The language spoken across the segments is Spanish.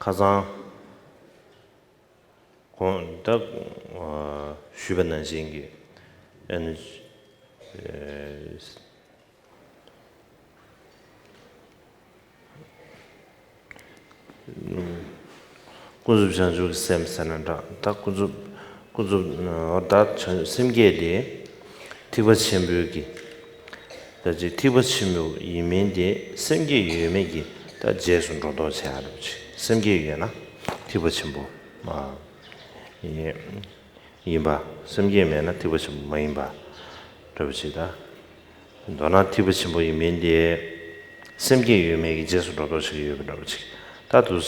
가장 딱 슈벤난 신기 엔 구줍션주 샘선한다 딱 구줍 어다 심게디 티버침부기 다지 티버침부 이면디 심게 유메기 다 제순로도 해야지 심게 유나 티버침부 예 이바 심게면은 티버침부 마인바 그렇지다 너나 티버침부 이면디 심게 유메기 제순로도 해야지 다도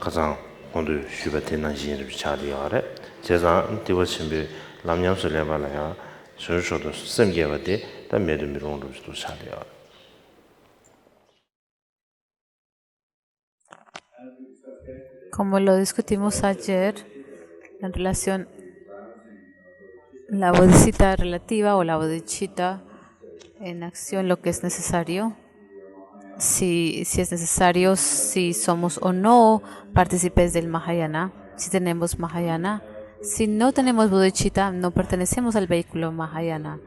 가장 오늘 슈베테난 진을 차리하래 제가 디버침비 남냠설레발아야 순서도 심게바데 다 메드미롱도 차리하 Como lo discutimos ayer en relación a la bodhicitta relativa o la bodhicitta en acción, lo que es necesario, si es necesario, si somos o no partícipes del Mahayana, si tenemos Mahayana. Si no tenemos bodhicitta, no pertenecemos al vehículo Mahayana.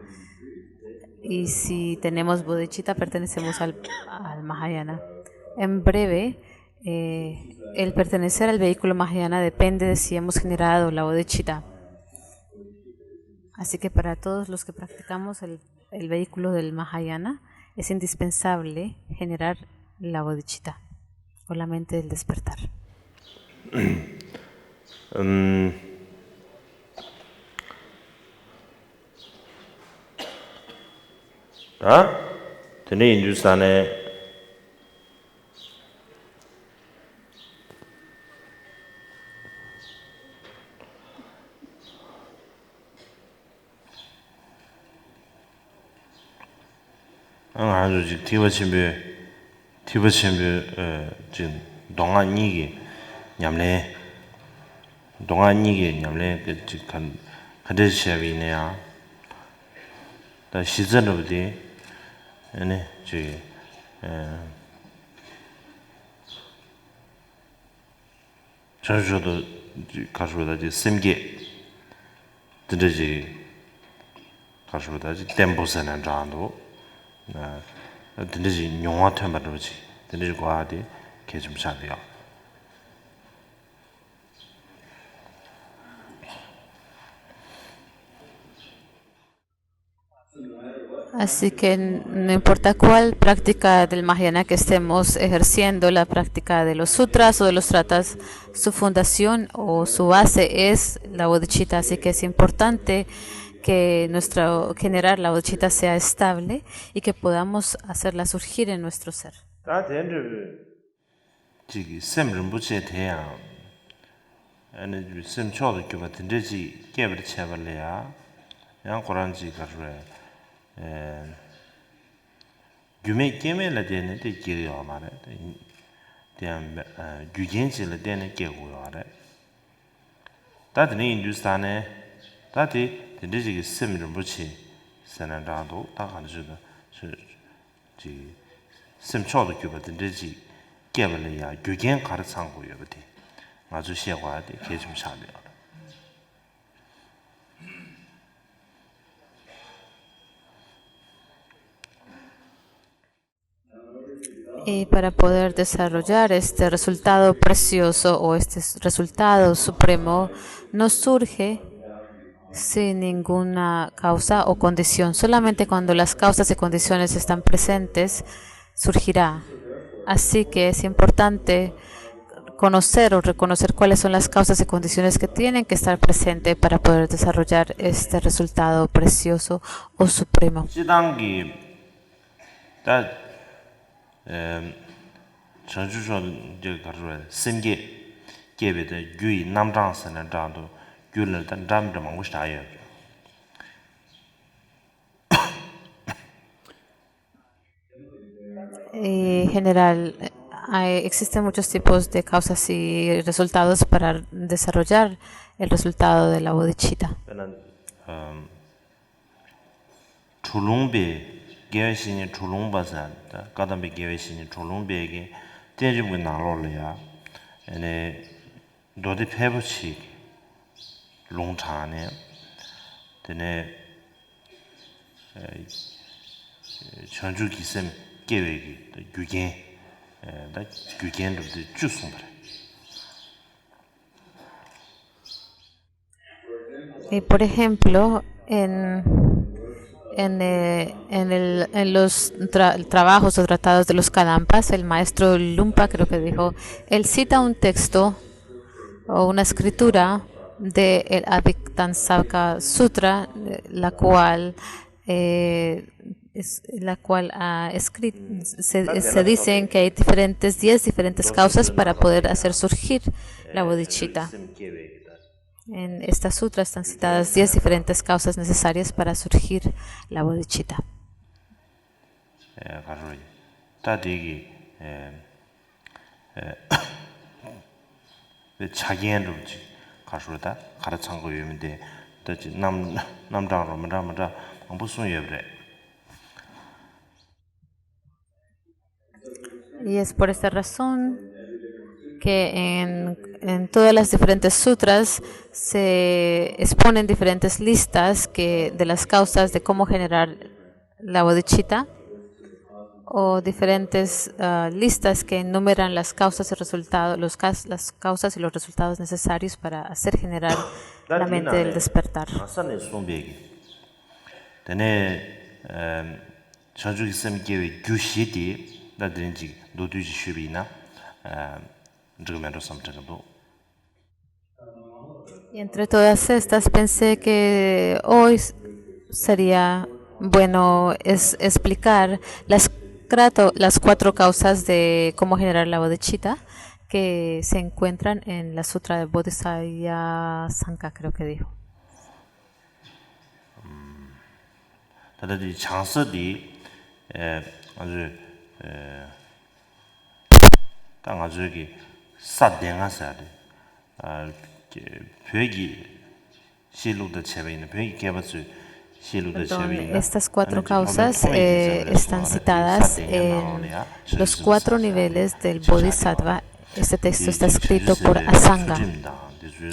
Y si tenemos bodhicitta, pertenecemos al Mahayana. En breve, el pertenecer al vehículo Mahayana depende de si hemos generado la bodhicitta. Así que para todos los que practicamos el vehículo del Mahayana, es indispensable generar la bodhicitta o la mente del despertar. tenés Hindustane 아주 티버침비 지금 동안이기 냠래 동안이기 냠래 그 지금 가데시아비네야 다 시즌으로디 네 지 저저도 가서다지 심게 드르지 가서다지 템포선한 장도 드르지 용화 템바로지 드르지 과디 개좀 사대요. Así que no importa cuál práctica del Mahayana que estemos ejerciendo, la práctica de los sutras o de los tratas, su fundación o su base es la bodhicitta. Así que es importante que generar la bodhicitta sea estable y que podamos hacerla surgir en nuestro ser. 규메 깨메라 되는 데 길이요 말에 대한 규겐지를 되는 게고요 알아 다들 인도스탄에 다들 되게 심을 붙이 선한다도 다 가지고 지 심초도 규버든 되지 깨발이야 규겐 가르상 거요 버디 아주 시야가 돼 계좀 살려 Y para poder desarrollar este resultado precioso o este resultado supremo, no surge sin ninguna causa o condición. Solamente cuando las causas y condiciones están presentes, surgirá. Así que es importante conocer o reconocer cuáles son las causas y condiciones que tienen que estar presentes para poder desarrollar este resultado precioso o supremo. 전주서 이제 가르래 심게 개베의 규이 남장선을 다도 규를 단 담도 먹고 싶어요. En general, existen muchos tipos de causas y resultados para desarrollar el resultado de la bodhicitta. 출롱베 개신이 출롱바자 가담베 개신이 출롱베게 대중이 나로려야 ene dodi pebuchi longchane tene chanju kisem gewegi gyugen da gyugen de jusumbre. Y por ejemplo, en los trabajos o tratados de los Kadampas, el maestro Lumpa creo que dijo, él cita un texto o una escritura del Adiktansaka Sutra, la cual ha escrito, se dicen que hay 10 diferentes causas para poder hacer surgir la bodhicitta. En esta sutra están citadas 10 diferentes causas necesarias para surgir la bodhicitta. Y es por esta razón que en todas las diferentes sutras se exponen diferentes listas de las causas de cómo generar la bodhicitta, o diferentes listas que enumeran las causas y resultados, las causas y los resultados necesarios para hacer generar la mente del despertar. Y entre todas estas pensé que hoy sería bueno explicar las 4 causas de cómo generar la bodhicitta que se encuentran en la sutra de Bodhisattva Sanka, creo que dijo. Estas 4 causas están citadas en los 4 niveles del Bodhisattva. Este texto está escrito por Asanga,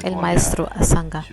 el maestro Asanga.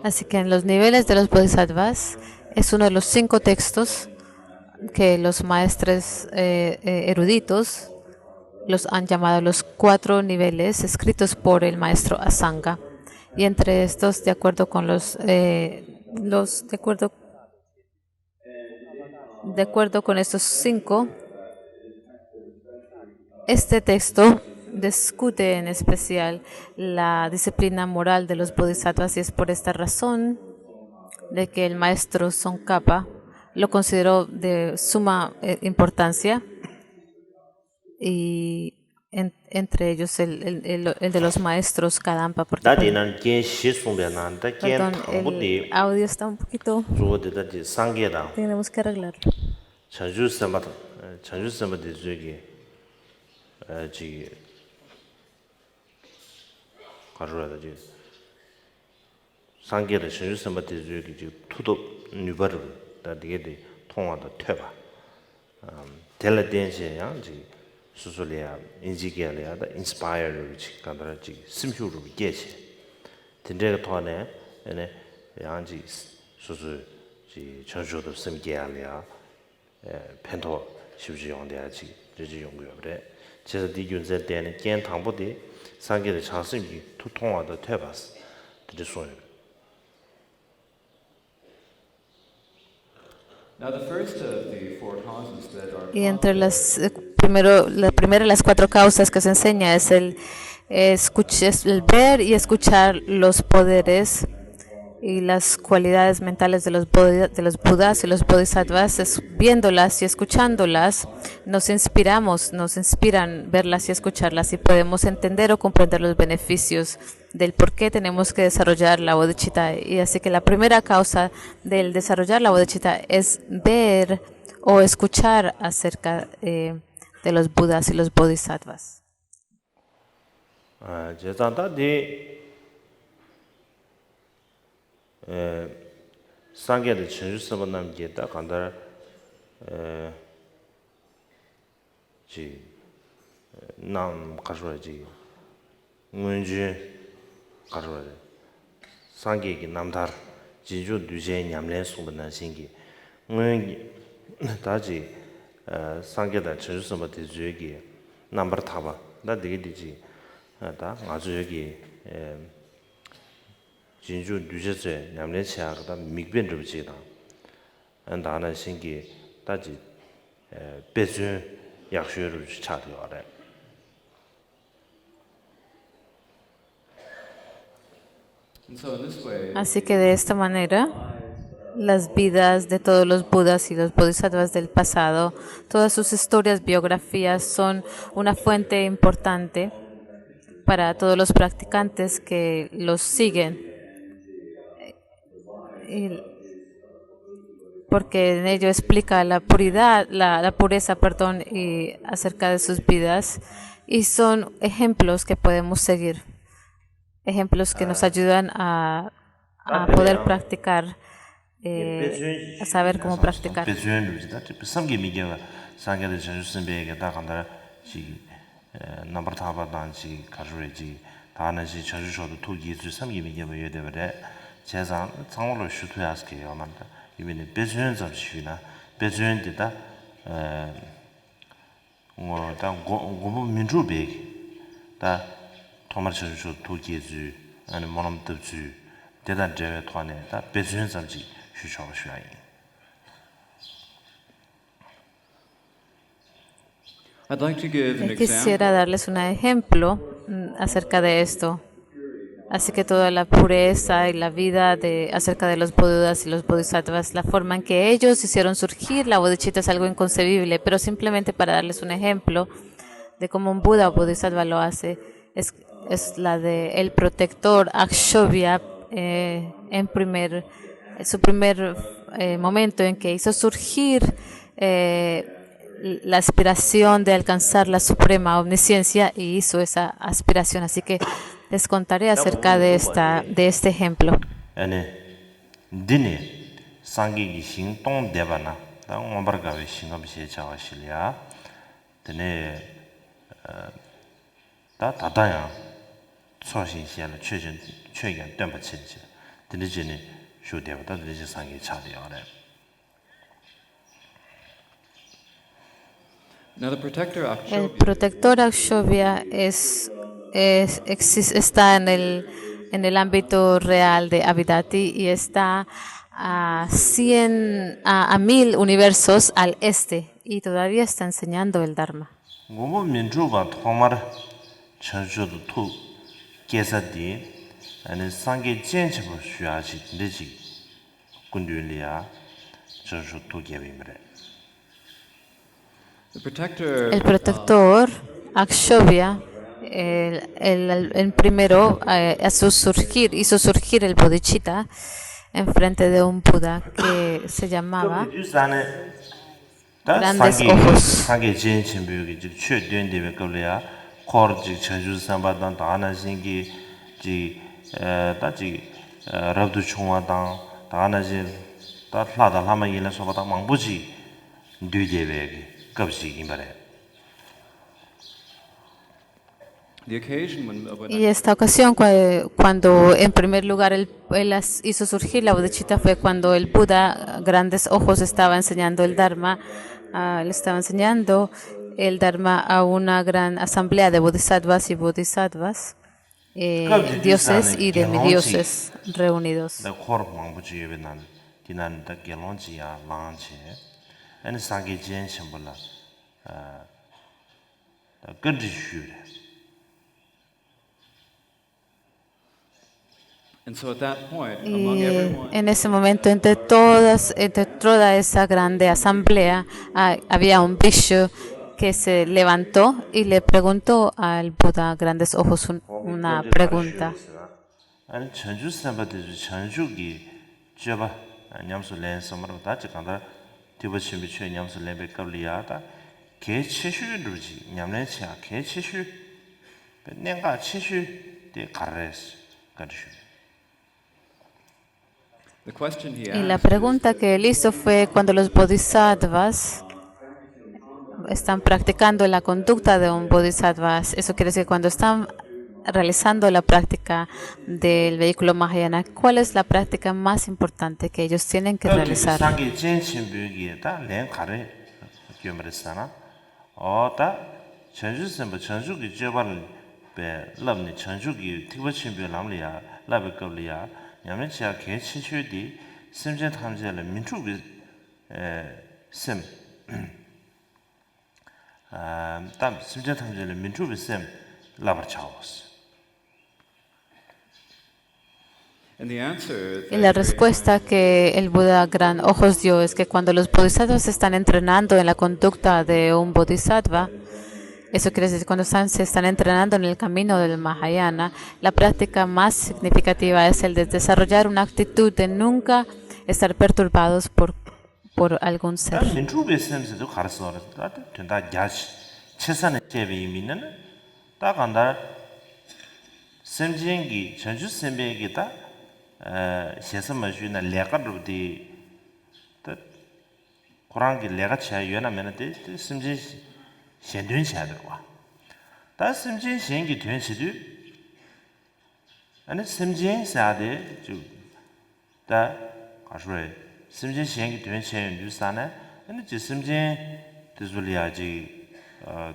Así que en los niveles de los bodhisattvas es uno de los 5 textos que los maestros eruditos los han llamado los 4 niveles escritos por el maestro Asanga. Y entre estos, de acuerdo con de acuerdo con estos 5, este texto discute en especial la disciplina moral de los bodhisattvas, y es por esta razón de que el maestro Tsongkhapa lo consideró de suma importancia, y entre ellos el de los maestros Kadampa. Perdón, el audio está un poquito... Tenemos que arreglarlo. 상계를 신주선바티 투도 뉴버를 다디게 통화도 퇴바 텔레덴시야 지 수술이야 인지게야다 인스파이어를 간다지 심휴로 게시 된데가 통하네 네 양지 수술 지 전주도 심게야야 펜토 쉽지 용돼야지 저지 용고요 그래 제가 디균제 때는 겐 당보디 상계의 장심이 통화도 퇴바스 되게 소요. Y entre la primera de las 4 causas que se enseña es el ver y escuchar los poderes y las cualidades mentales de los Budas y los Bodhisattvas, viéndolas y escuchándolas, nos inspiran verlas y escucharlas y podemos entender o comprender los beneficios del por qué tenemos que desarrollar la bodhicitta. Y así que la primera causa del desarrollar la bodhicitta es ver o escuchar acerca de los Budas y los Bodhisattvas. 상계의 전주 서번남 게다 간다 남 가져야지 문제 가져야 상계의 남달 지주 뉴제 냠내 송번난 신기 문 다지 상계의 전주 서번 대주기 넘버 타봐 나 되게 되지 다 아주 여기 진주 뉴제제 냠내치아가 미변도 지다 안다나 신기 다지 배준 약수를 차려래 Así que de esta manera, las vidas de todos los Budas y los Bodhisattvas del pasado, todas sus historias, biografías, son una fuente importante para todos los practicantes que los siguen. Porque en ello explica la puridad, la pureza, perdón, y acerca de sus vidas, y son ejemplos que podemos seguir, ejemplos que nos ayudan a poder practicar, a saber cómo practicar. 제상 상으로 슈트야스케요 만다 이번에 배수연 잡시나 배수연데다 뭐다 고부 민주백 다 토마르셔주 도기주 아니 모놈듭주 대단 제외 토안에 다 배수연 잡지 슈셔셔야 Quisiera darles un ejemplo acerca de esto. Así que toda la pureza y la vida acerca de los Budas y los Bodhisattvas, la forma en que ellos hicieron surgir la bodhicitta es algo inconcebible, pero simplemente para darles un ejemplo de cómo un Buda o Bodhisattva lo hace, es la de el protector Akshobhya su primer momento en que hizo surgir la aspiración de alcanzar la suprema omnisciencia y hizo esa aspiración. Así que les contaré acerca de este ejemplo. El protector Akshobhya está en el ámbito real de Avidati y está a 1000 universos al este y todavía está enseñando el Dharma. El protector Akshobhya el primero hizo surgir el bodhicitta enfrente de un Buda que se llamaba Grandes Ojos. Y esta ocasión, cuando en primer lugar él hizo surgir la bodhicitta, fue cuando el Buda, Grandes Ojos, estaba enseñando el Dharma. Le estaba enseñando el Dharma a una gran asamblea de bodhisattvas y bodhisattvas, dioses y demidioses reunidos. And so at that point, among Y everyone, en ese momento, entre toda esa grande asamblea, había un bishop que se levantó y le preguntó al Buda Grandes Ojos una pregunta. 아니 전주 선바데 전주기 줘봐 냠수 렌 섬으로 다치 간다 디버치미 최 냠수 렌베 qab리야다 개 치슈르지 냠렌치야 개 치슈 내가 치슈 데 가레스 가르슈 the question he Y la asked pregunta que él hizo fue cuando los bodhisattvas están practicando la conducta de un bodhisattva. Eso quiere decir que cuando están realizando la práctica del vehículo Mahayana, ¿cuál es la práctica más importante que ellos tienen que realizar? 상기 진신비기다 렌 가레 겸르사나 어다 전주 선바 전주기 줘발 베 럽니 전주기 티버친비 남리야 라베 qab리야 냠렌치야 개 치슈디 심전 탐제를 민주비 심 땀 심전 탐제를 민주비 심 라버차오스 and the answer Y la respuesta que el Buda Gran Ojos dio es que cuando los bodhisattvas están entrenando en la conducta de un bodhisattva, eso quiere decir cuando se están entrenando en el camino del Mahayana, la práctica más significativa es el de desarrollar una actitud de nunca estar perturbados por algún ser. 민주비 셈스도 가르쳐 다 된다 야시 최선의 제비미는 딱 간다 셈진기 전주 셈베기다 시스마주나 레가르디 또 쿠란기 레가차 유나면데 셈진 현준샤들과 다 셈진 현기 된시도 아니 셈진 사데 주다 가르쳐 셈진 현기 된시엔 주사나 아니 지 셈진 드줄리아지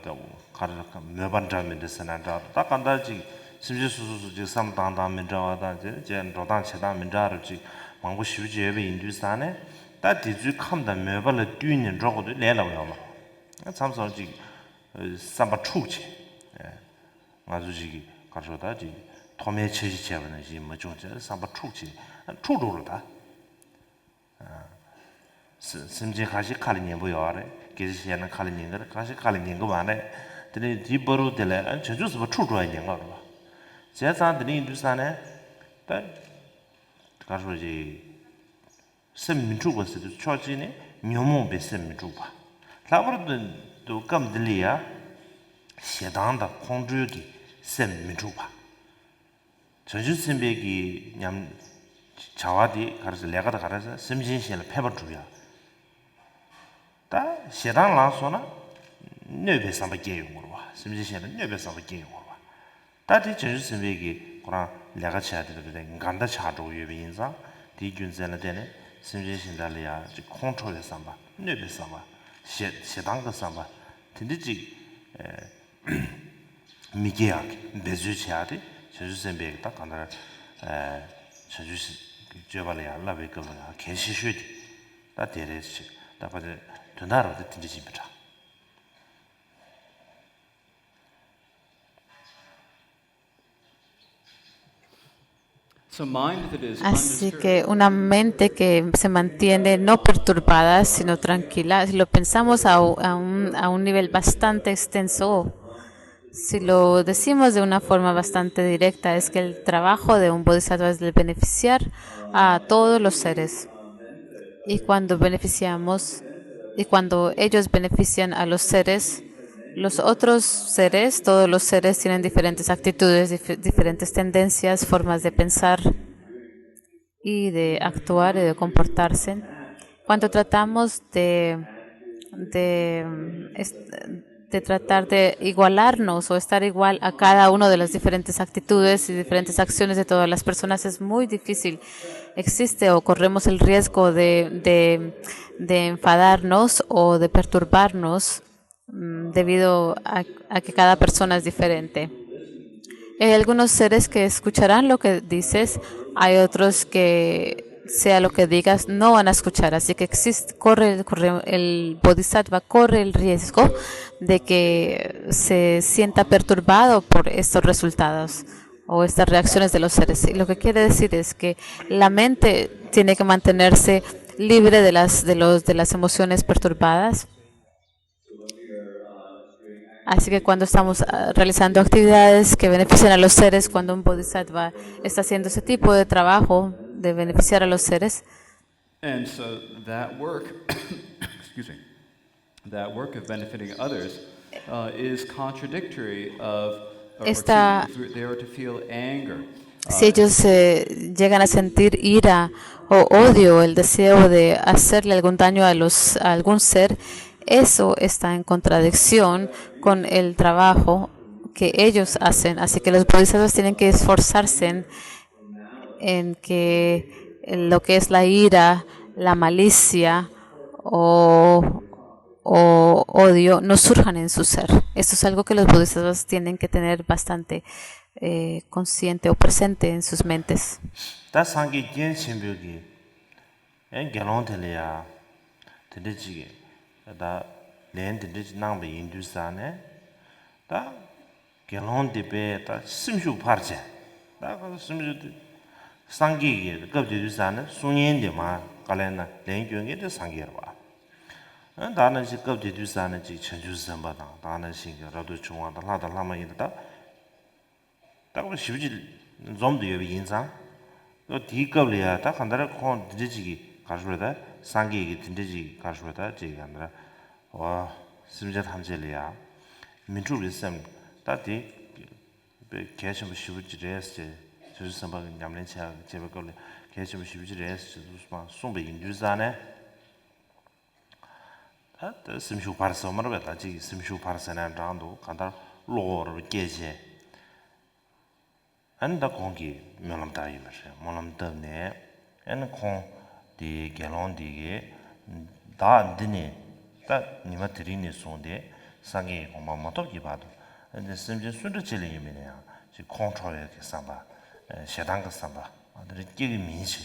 더 가르쳐 몇번자면 되스나다 딱 간다지 심지수수 지 삼당당 민자와다 제 로당 체당 민자를 지 망고 쉬우지에 인두산에 다 디주 컴다 매벌을 뛰는 저거도 내려와요. 참선지 삼바 추지. 예. 아주지 가져다지 도매 체지 제번은 지 뭐종저 삼바 추지. 추로로다. 심지 가시 칼리님 보여래. 계시하는 칼리님들 가시 칼리님 거 많네. 근데 디버로 될래. 저주스 뭐 추로야 있는 거 봐. 제산들이 인두산에 다 가서지 셈민주고스도 초지네 묘몽베 셈민주바 라버도 감들이야 시당다 공주기 셈민주바 전주 셈베기 냠 자와디 가르서 내가 가르서 심신신을 패버주야 다 시당 라소나 뇌베 삼바게 용으로 와 심신신은 뇌베 삼바게 용으로 다디 전주 셈베기 그런 내가 차야되는데 간다 차도 유비인사 디균zel에 되네 심신신달이야 지 컨트롤에 삼바 뇌베 삼바 시당가 삼바 딘디지 미게약 베주치아데 전주 셈베기 딱 간다 전주 저발이야 라베거가 개시슈디 다 데레시 다 바데 전화로 딘디지 비자 Así que una mente que se mantiene no perturbada, sino tranquila, si lo pensamos a un nivel bastante extenso, si lo decimos de una forma bastante directa, es que el trabajo de un bodhisattva es de beneficiar a todos los seres. Y cuando ellos benefician a los seres, los otros seres, todos los seres tienen diferentes actitudes, diferentes tendencias, formas de pensar y de actuar y de comportarse. Cuando tratamos de tratar de igualarnos o estar igual a cada una de las diferentes actitudes y diferentes acciones de todas las personas, es muy difícil. Existe o corremos el riesgo de enfadarnos o de perturbarnos debido a que cada persona es diferente. Hay algunos seres que escucharán lo que dices, hay otros que, sea lo que digas, no van a escuchar. Así que el bodhisattva corre el riesgo de que se sienta perturbado por estos resultados o estas reacciones de los seres. Y lo que quiere decir es que la mente tiene que mantenerse libre de las emociones perturbadas. Así que cuando estamos realizando actividades que benefician a los seres, cuando un bodhisattva está haciendo ese tipo de trabajo de beneficiar a los seres, And so that work, excuse me, that work of benefiting others is contradictory of, or Esta- excuse me, if they are to feel anger. si ellos llegan a sentir ira o odio, el deseo de hacerle algún daño a algún ser, eso está en contradicción con el trabajo que ellos hacen. Así que los bodhisattvas tienen que esforzarse en que lo que es la ira, la malicia o odio no surjan en su ser. Esto es algo que los bodhisattvas tienen que tener bastante consciente o presente en sus mentes. 다 상기 겐 신벽이 결혼텔이야 되지게 다 렌드지 남베 인두산에 다 결혼데베 다 심슈 파르제 다 심슈 상기게 급제두산에 수년데마 갈래나 렌경게 상기여 봐 다는 시 급제두산에 지 천주선바다 다는 시가라도 중앙다 하다 라마이다 딱 쉽지 좀도 여비 인상 디급이야 딱 한다라 콘 디지기 가르다 상기기 딘디지 가르다 제간다 와 심지어 함젤이야 민주리섬 따디 개심 쉬부지레스 저스섬바 냠렌차 제베걸레 개심 쉬부지레스 저스마 송베 인주산에 다 심슈 파르서 말베다 지 심슈 파르서나 장도 간다 로르 게제 안다 공기 면람다이면서 모람다네 엔 디 갤론디게 다 드니 다 니마트리니 손데 상게 공마마도 기바도 근데 심지 순르질이면이야 지 컨트롤에 삼바 셰당가 삼바 아들이 끼리 민시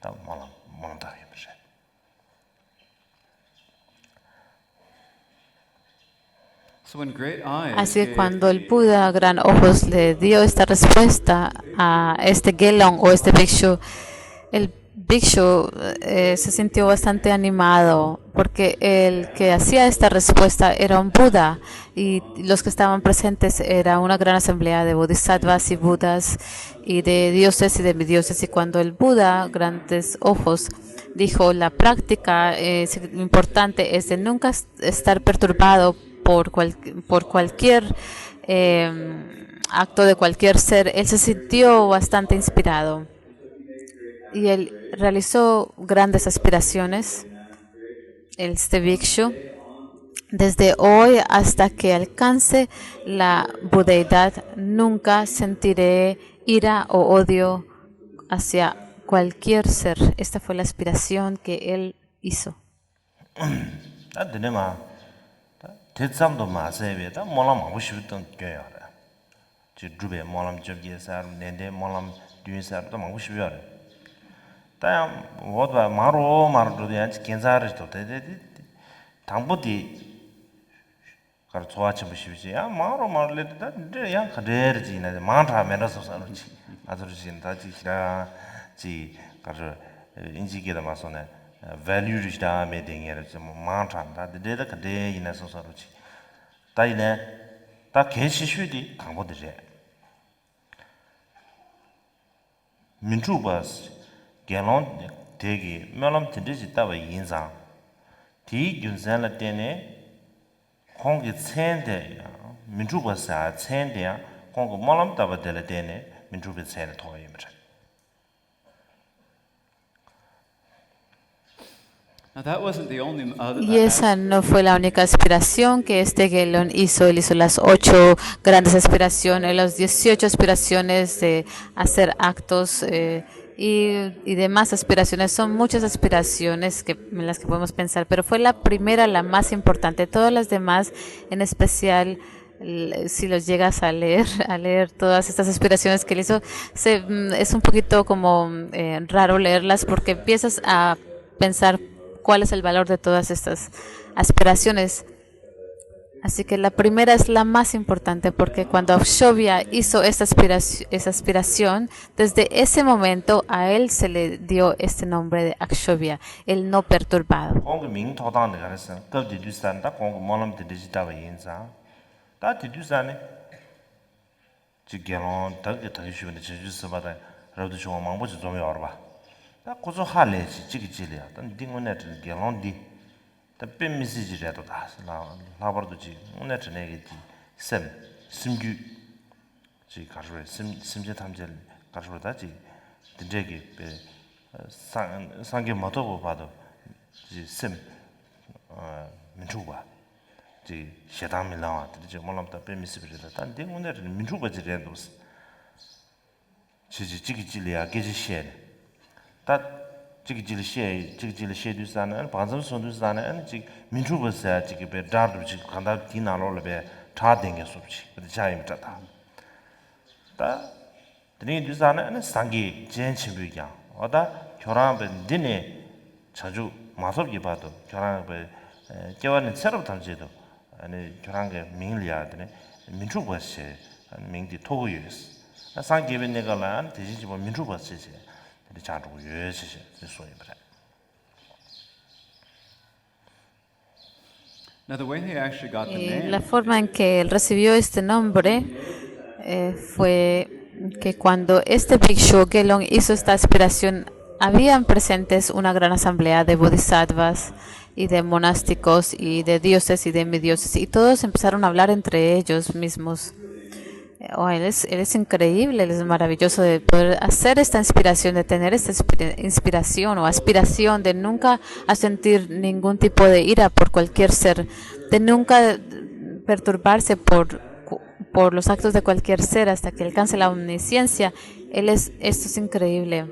다 모람다이면서 So when Great Eyes Así que gave cuando el the- Buda Gran Ojos le dio esta respuesta a este Gelong o este Bhikshu, el Bhikshu se sintió bastante animado porque el que hacía esta respuesta era un Buda y los que estaban presentes era una gran asamblea de bodhisattvas y budas y de dioses y demidioses. Y cuando el Buda, Grandes Ojos, dijo la práctica importante es de nunca estar perturbado por cualquier acto de cualquier ser, él se sintió bastante inspirado y él realizó grandes aspiraciones, este Bhikshu, desde hoy hasta que alcance la budeidad, nunca sentiré ira o odio hacia cualquier ser. Esta fue la aspiración que él hizo. 다 드네마 대참도 마세베 다 몰람 하고 싶던 게야 지 주베 몰람 접기에서 내내 몰람 뒤에서도 하고 싶어요 다 뭐도 마로도 양치 괜찮아도 되데 당부디 가르 좋아치 보십시오 야 마로레다 야 가르지나 만타 메라서 사는지 아저씨 다지라 지 가르 인지게다 마소네 values da me dingere 좀 많다. 데다 그대 이나 소소로지. 다이네 다 개시슈디 강보들이. 민주바스 갤론 대기 melom tindi지 따와 인상. 디 균산라 때네 공기 챈데 민주바사 챈데 공고 melom 따와 될 때네 민주비 챈데 토이므라. Now that wasn't the only Y esa no fue la única aspiración que este Gelon hizo. Él hizo las 8 grandes aspiraciones, las 18 aspiraciones de hacer actos y demás aspiraciones. Son muchas aspiraciones en las que podemos pensar, pero fue la primera, la más importante. Todas las demás, en especial, si los llegas a leer todas estas aspiraciones que él hizo, es un poquito como raro leerlas porque empiezas a pensar cuál es el valor de todas estas aspiraciones. Así que la primera es la más importante porque cuando Akshovia hizo esa aspiración, desde ese momento a él se le dio este nombre de Akshovia, el no perturbado. 공그 밍 토당 내가 그랬어. 겁디 뒤산다 공그 몰람 되지다 인자. 다 뒤산에 지게론 더게 더 쉬운데 제주스 바다 라도 좀 망보지 좀 여러 봐. 다 고소 할래지 지기지리야. 단 딩원에 게론디 다 뱀미시지라도 다 라버도지 오늘 저녁에 샘 심규 지 가르에 심제 탐제 가르다지 딘제기 상게 못하고 봐도 지 민주가 지 셰담밀라와 지 몰람다 뱀미시비다 단 딩원에 민주바지랜도스 지기지리야 게지시에 다 지기질 시에 두산은 방송 손두산은 지 민주버서 지기 배 다르 지 간다 디나로를 차den게 섭지 근데 차임다 다 드니 두산은 상기 전치비야 어다 결혼은 디네 자주 마섭기 봐도 결혼을 개원은 새로 탐지도 아니 결혼게 민리야 되네 민주버서 민디 토고유스 상기변 내가란 대신지 뭐 민주버서지 Now, the way he actually got the Y name la forma en que él recibió este nombre fue que cuando este Bhikshu Gelong hizo esta aspiración, habían presentes una gran asamblea de bodhisattvas y de monásticos y de dioses y de semidioses, y todos empezaron a hablar entre ellos mismos. Oh, él es increíble, él es maravilloso de poder hacer esta inspiración, de tener esta inspiración o aspiración de nunca a sentir ningún tipo de ira por cualquier ser, de nunca perturbarse por los actos de cualquier ser hasta que alcance la omnisciencia. Esto es increíble.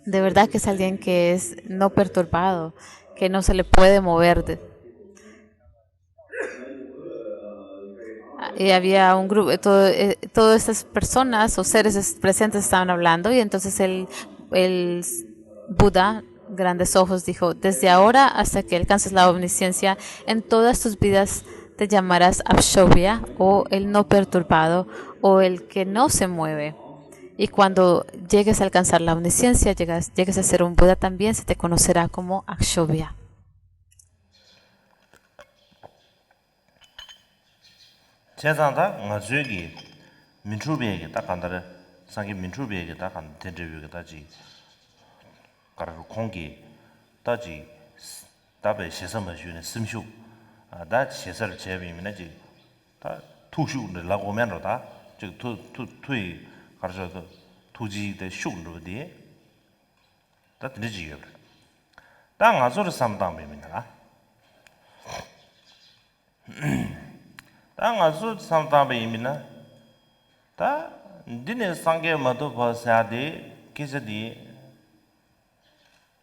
De verdad que es alguien que es no perturbado, que no se le puede mover. Y había un grupo, todas estas personas o seres presentes estaban hablando, y entonces el Buda, grandes ojos, dijo: desde ahora hasta que alcances la omnisciencia, en todas tus vidas te llamarás Akshovya, o el no perturbado, o el que no se mueve. Y cuando llegues a alcanzar la omnisciencia, llegues a ser un Buda, también se te conocerá como Akshovya. 제상다 ngazugi 민주비에게 딱 간다래 상기 민주비에게 딱 간 텐제비에게 다지 가르 공기 다지 답에 시선을 주는 심슈 다 시설을 제비면지 다 투슈를 라고면로다 즉 투이 가르쳐도 투지의 슈르디 다 드리지요 땅 아소를 삼담입니다 땅 아주 삼담의 의미는 다 니네 상계 모두 버사디 기저디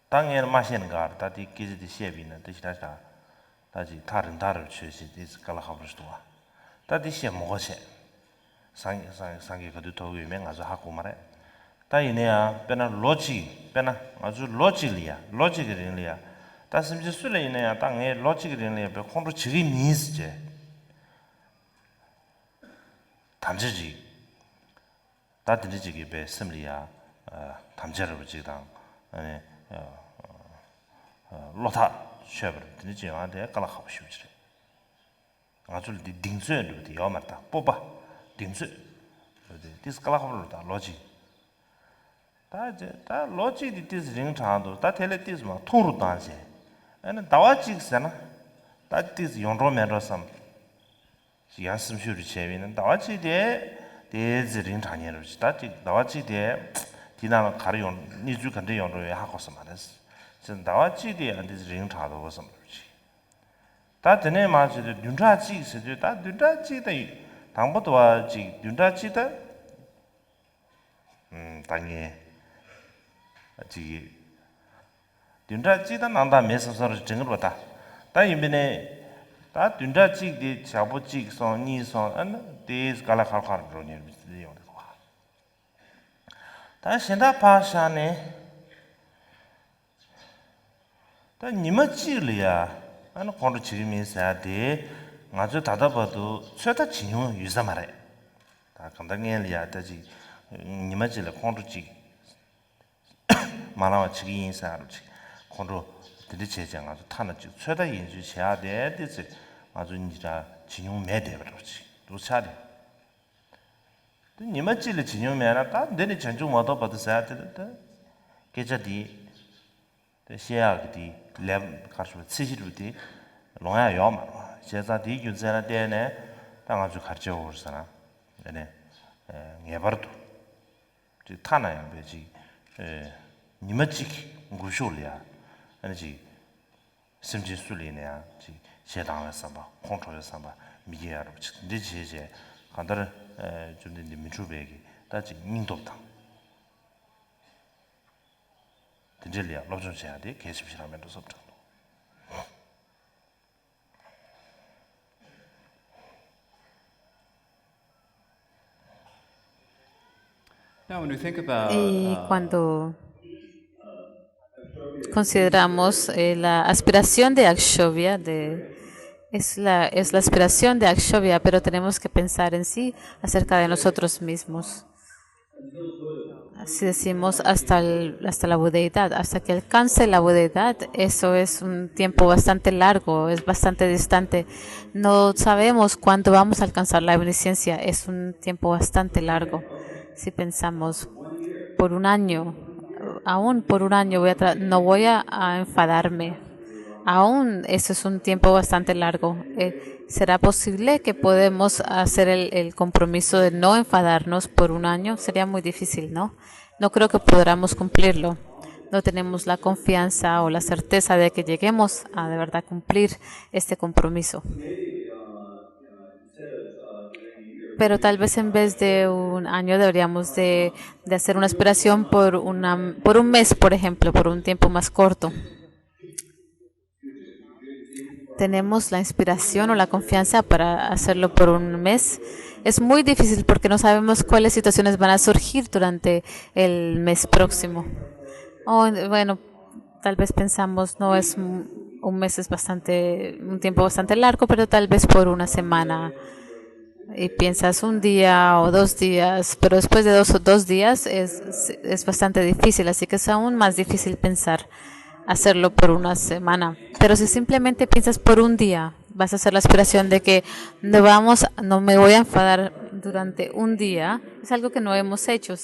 땅에 마시는 거 다디 기저디 시에비는 뜻이다 다지 다른 취시 디스 갈라하브스도와 다디 시에 뭐지 상계 그도 도위면 아주 하고 말해 다 이내야 배나 로지 배나 아주 로직이리야 다 심지 술에 이내야 땅에 로직이리야 배 콘도 지기 미스제 담지지 다든지기 배 심리야 담제를 지당 아니 로타 쉐버 드니지 안데 깔아하고 싶지 아주 딩스에도 요마다 뽑아 딩스 디스 깔아하고다 로지 다 로지 디스 링차도 다 텔레티스마 토르 단세 아니 다와직스나 다 디스 용로면로섬 양심슈르 제비는 나와지데 대즈린 장년을 지다지 나와지데 디나는 가르용 니주 근데 용로에 하고서 말했어. 진 나와지데 안디즈린 차도 것은 그렇지. 다 드네 마지데 윤자지 있어도 다 윤자지데 당부도 와지 윤자지다 당에 지 윤자지다 난다 메서서를 증을 받다. 다 이번에 다 둔다직디 자보직 손니손 안 데스 갈라칼칼로니 비디오도 와. 다 신다 파샤네. 다 니마치리아 안 콘도 지미사데 아주 다다봐도 최다 진용 유사 말해. 다 감당해야 되지. 니마지를 콘도지 말아와 지기 인사로지. 콘도 들이체장 아주 타나지. 최다 인주 해야 돼. 되지. 아주 이제 진용 매대 그러지. 도차리. 니마지를 진용 매나 다 내니 전중 모두 받으셔야 되는데. 계좌디 시야디 랩 가서 치시루디 농야 요마. 제가 디 유저나 때네 당아주 가르쳐 오르잖아. 네. 예버도. 지 타나야 베지. 니마지 구쇼리아. 아니지. 심지 술리네야. 지 세당에서 봐. 컨트롤에서 봐. 미게야로 지. 이제 간다를 좀 민주배기. 다지 민도다. 진실이야. 로좀 해야 돼. 계십시라면도 섭정. Now, when we think about Y cuando consideramos la aspiración de Akshovia, es la aspiración de Akshovia, pero tenemos que pensar en sí acerca de nosotros mismos. Así decimos hasta la budeidad, hasta que alcance la budeidad, eso es un tiempo bastante largo, es bastante distante. No sabemos cuándo vamos a alcanzar la omnisciencia, es un tiempo bastante largo. Si pensamos por un año, aún por un año no voy a enfadarme. Aún eso es un tiempo bastante largo. ¿Será posible que podemos hacer el compromiso de no enfadarnos por un año? Sería muy difícil, ¿no? No creo que podamos cumplirlo. No tenemos la confianza o la certeza de que lleguemos a de verdad cumplir este compromiso. Pero tal vez en vez de un año deberíamos de hacer una aspiración por un mes, por ejemplo, por un tiempo más corto. Tenemos la inspiración o la confianza para hacerlo por un mes. Es muy difícil porque no sabemos cuáles situaciones van a surgir durante el mes próximo. Bueno, tal vez pensamos, no es un mes, es un tiempo bastante largo, pero tal vez por una semana. Y piensas un día o 2 días, pero después de 2 días es bastante difícil, así que es aún más difícil pensar hacerlo por una semana. Pero si simplemente piensas por un día, vas a hacer la aspiración de que no me voy a enfadar durante un día, es algo que no hemos hecho.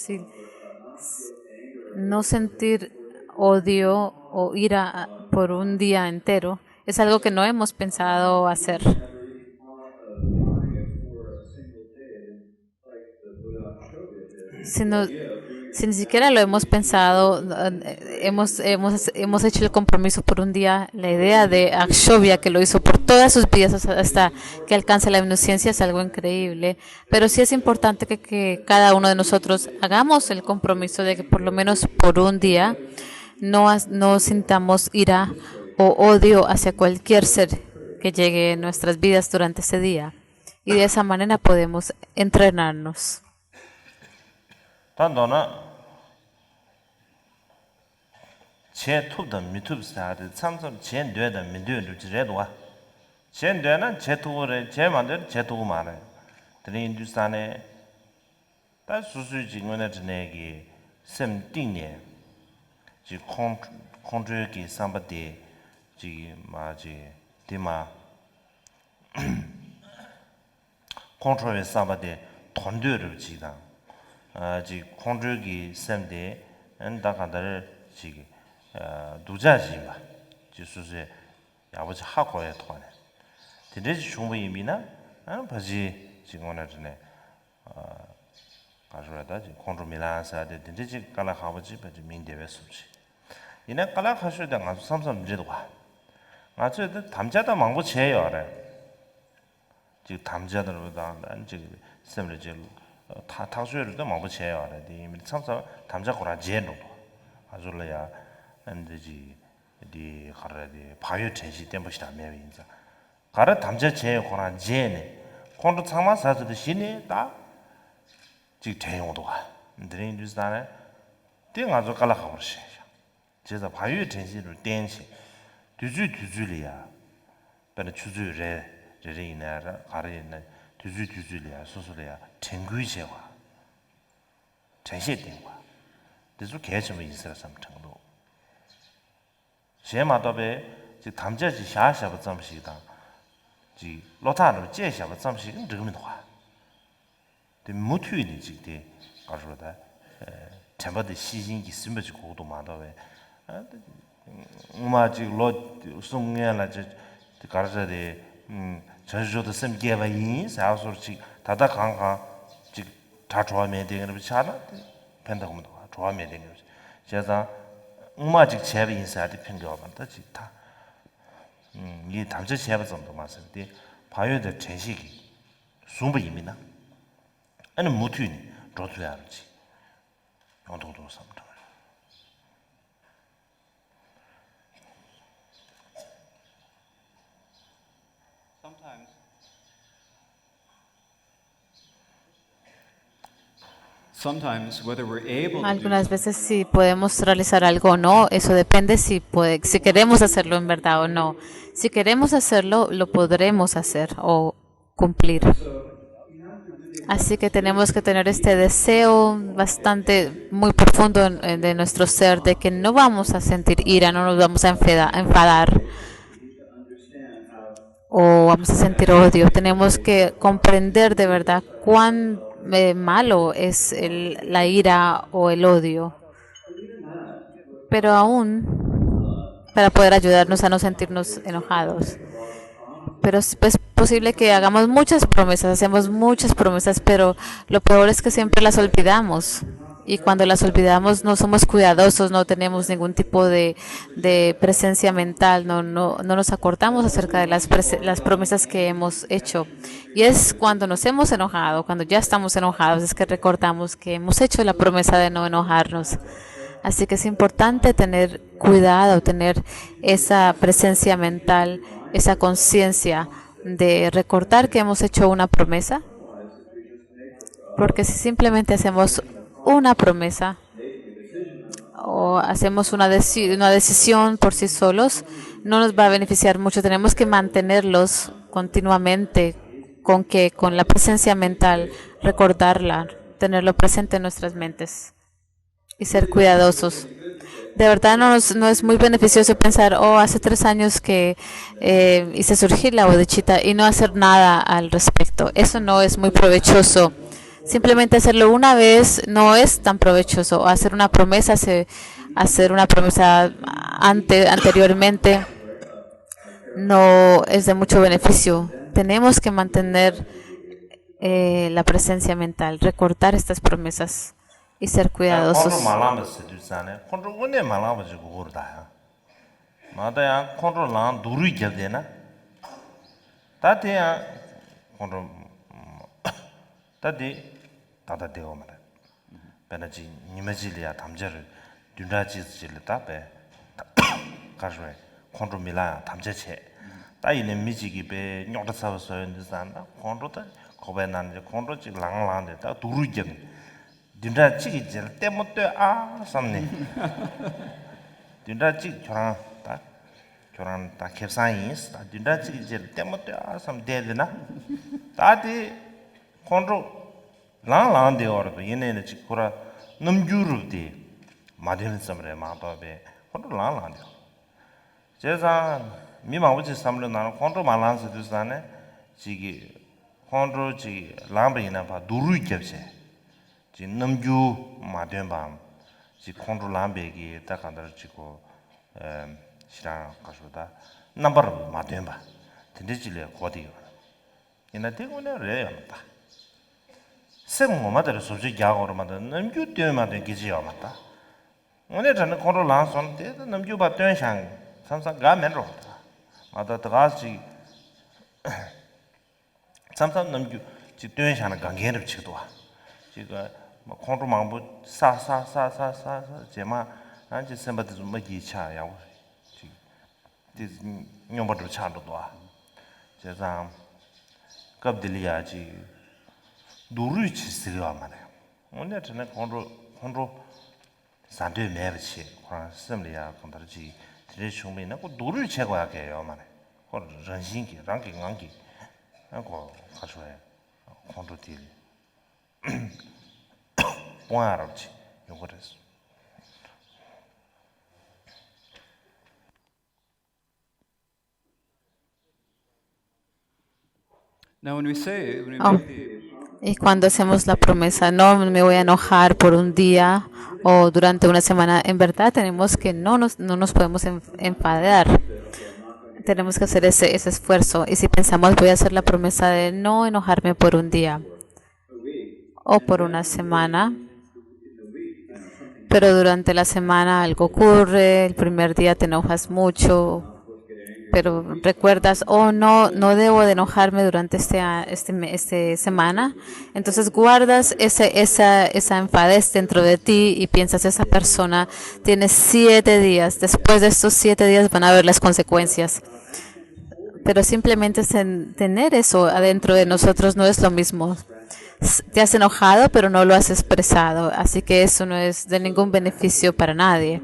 No sentir odio o ira por un día entero es algo que no hemos pensado hacer. Si ni siquiera lo hemos pensado, hemos hecho el compromiso por un día. La idea de Akshovia, que lo hizo por todas sus vidas hasta que alcance la omnisciencia, es algo increíble. Pero sí es importante que cada uno de nosotros hagamos el compromiso de que por lo menos por un día no sintamos ira o odio hacia cualquier ser que llegue en nuestras vidas durante ese día. Y de esa manera podemos entrenarnos. 단도나 제 톱도 미투브 스타드 참참 제 뇌다 민두도 지레도와 제 뇌는 제 토를 제 만들 제 토고 많아요. 드린 인두산에 다 수수 진원의 전에기 샘띵네 지 컨트롤기 삼바데 지 마지 디마 컨트롤의 삼바데 돈들을 지다 지 콘드기 샘데 엔다간다를 지기 두자지마 지수세 야버지 하고에 토네 근데 중부 의미나 바지 지금 오늘네 가져라다 지 콘드로 밀라사데 근데 지 깔라 하버지 바지 민대베 수지 이내 깔라 하셔도 가서 삼삼 문제도 와 아주 담자다 망고 제요 알아 지 담자들보다 지 샘을 지 타수열도 뭐 쳐야 알아. 이 참사 담자 거라 제노. 아줄래야 안되지. 디 가라디 바이오 전시 템버시다 매인자. 가라 담자 제 거라 제네. 콘도 참마 사즈도 신이 다 지 대용도 와. 드린 주스다네. 띵 아주 깔라 가버시. 제가 바이오 전시를 땡시. 두주리야. 근데 주주래 레레이나 가레나 두주두주리아 소소리아 쟁귀제와 전시된과 그래서 개점 인사를 삼정도 제마도베 지 담자지 샤샤부 점시다 지 로타로 제샤부 점시 르금도와 데 무투이니 지데 가르다 전부의 시신이 있으면 고도 많다왜 우마지 로 송년라 저 가르자데 전주도 섬게바이 사우서치 다다 강강 다 좋아하면 되는 거 차나 펜다고도 좋아하면 되는 거 제가 우마직 제비 인사한테 평가하면다 지다 이 담저 제비 정도 맞는데 바요의 전식이 숨부입니다 아니 무투니 로트야 알지 영도도 삼다 Sometimes, whether we're able to do Algunas veces si podemos realizar algo o no, eso depende si queremos hacerlo en verdad o no. Si queremos hacerlo, lo podremos hacer o cumplir. Así que tenemos que tener este deseo bastante muy profundo de nuestro ser de que no vamos a sentir ira, no nos vamos a enfadar o vamos a sentir odio. Tenemos que comprender de verdad cuán malo es la ira o el odio. Pero aún, para poder ayudarnos a no sentirnos enojados. Pero es posible que hagamos muchas promesas, hacemos muchas promesas, pero lo peor es que siempre las olvidamos. Y cuando las olvidamos no somos cuidadosos, no tenemos ningún tipo de presencia mental, no nos acordamos acerca de las promesas que hemos hecho. Y es cuando nos hemos enojado, cuando ya estamos enojados, es que recordamos que hemos hecho la promesa de no enojarnos. Así que es importante tener cuidado, tener esa presencia mental, esa conciencia de recordar que hemos hecho una promesa. Porque si simplemente hacemos una promesa o hacemos una decisión por sí solos, no nos va a beneficiar mucho. Tenemos que mantenerlos continuamente con la presencia mental, recordarla, tenerlo presente en nuestras mentes y ser cuidadosos. De verdad no es muy beneficioso pensar, hace 3 años que hice surgir la bodhicitta y no hacer nada al respecto. Eso no es muy provechoso. Simplemente hacerlo una vez no es tan provechoso. O hacer una promesa, anteriormente no es de mucho beneficio. Tenemos que mantener la presencia mental, recordar estas promesas y ser cuidadosos. 다다 되어마라. 베나지 니마질이야 담자를 듄라지질다 베. 가르에 콘트롤밀라 담자체. 따이는 미지기 베 녀다사서 인자나 콘트롤다 고베난데 콘트롤지 랑랑데 다 두루견. 듄라지기질 때못돼 삼네. 듄라지 교란 다 캡사인스 다 듄라지기질 때못돼 삼데드나. 다디 콘트롤 lang de or yene chi kura namjuru de madhen samre ma ba be kon lang de 제가 미망부지 삼려 나는 컨트롤 말란스 두산에 지기 컨트롤 지 람베이나 바 두루 겹세 지 남주 마된 밤지 컨트롤 람베기 딱 간다를 지고 시랑 가서다 넘버 마된 밤 된지질에 고디요 이나 대고는 레야다 세모마들 소지 야고로마들 남주 때문에 기지요 맞다 오늘 저는 컨트롤 란선데 남주 바 된상 삼삼 가면로 마다 다가지 삼삼 남주 지 된상의 관계를 치도 와 지가 뭐 컨트롤 망부 사사사사사 제마 안지 선바도 좀 기차 야고 지 녀버도 차도 와 제가 갑들이야지 누르치 쓰려 말이야 오늘 저는 컨트롤 산대 매르치 그런 심리야 컨트롤지 제 충분히 그 누를 제거하게 해요 말이야 그 전신기 랑기 거 가져와요. 콘도 딜. 뭐하러지? 요거랬어. Now, when we Oh. make the Y cuando hacemos la promesa, no me voy a enojar por un día o durante una semana, en verdad tenemos que no nos podemos enfadar. Tenemos que hacer ese esfuerzo. Y si pensamos, voy a hacer la promesa de no enojarme por un día o por una semana, pero durante la semana algo ocurre, el primer día te enojas mucho, pero recuerdas, oh no, no debo de enojarme durante este semana. Entonces guardas esa enfadez dentro de ti y piensas, esa persona tiene 7 días. Después de estos 7 días van a haber las consecuencias. Pero simplemente tener eso adentro de nosotros no es lo mismo. Te has enojado, pero no lo has expresado. Así que eso no es de ningún beneficio para nadie.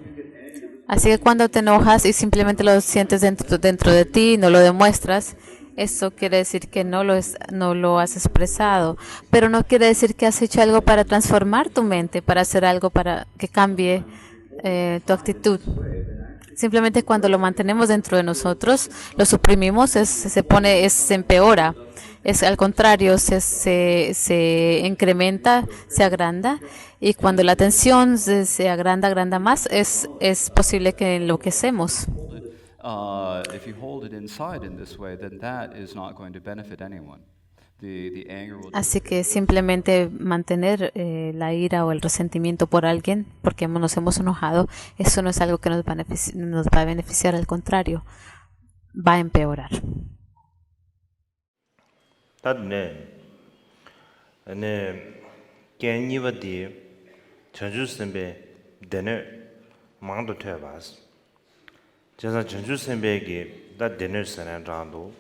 Así que cuando te enojas y simplemente lo sientes dentro de ti y no lo demuestras, eso quiere decir que no lo has expresado. Pero no quiere decir que has hecho algo para transformar tu mente, para hacer algo para que cambie tu actitud. Simplemente cuando lo mantenemos dentro de nosotros, lo suprimimos, se empeora. Es al contrario, se incrementa, se agranda. Y cuando la tensión se agranda más, es posible que enloquecemos. if you hold it inside in this way, then that is not going to benefit anyone. The anger will Así que simplemente mantener la ira o el resentimiento por alguien porque nos hemos enojado, eso no es algo que nos va a beneficiar, al contrario, va a empeorar. 다네. 네. 겐니버디 전주선배 되네 망도 퇴바스. 제가 전주선배에게 다 되네 선한다도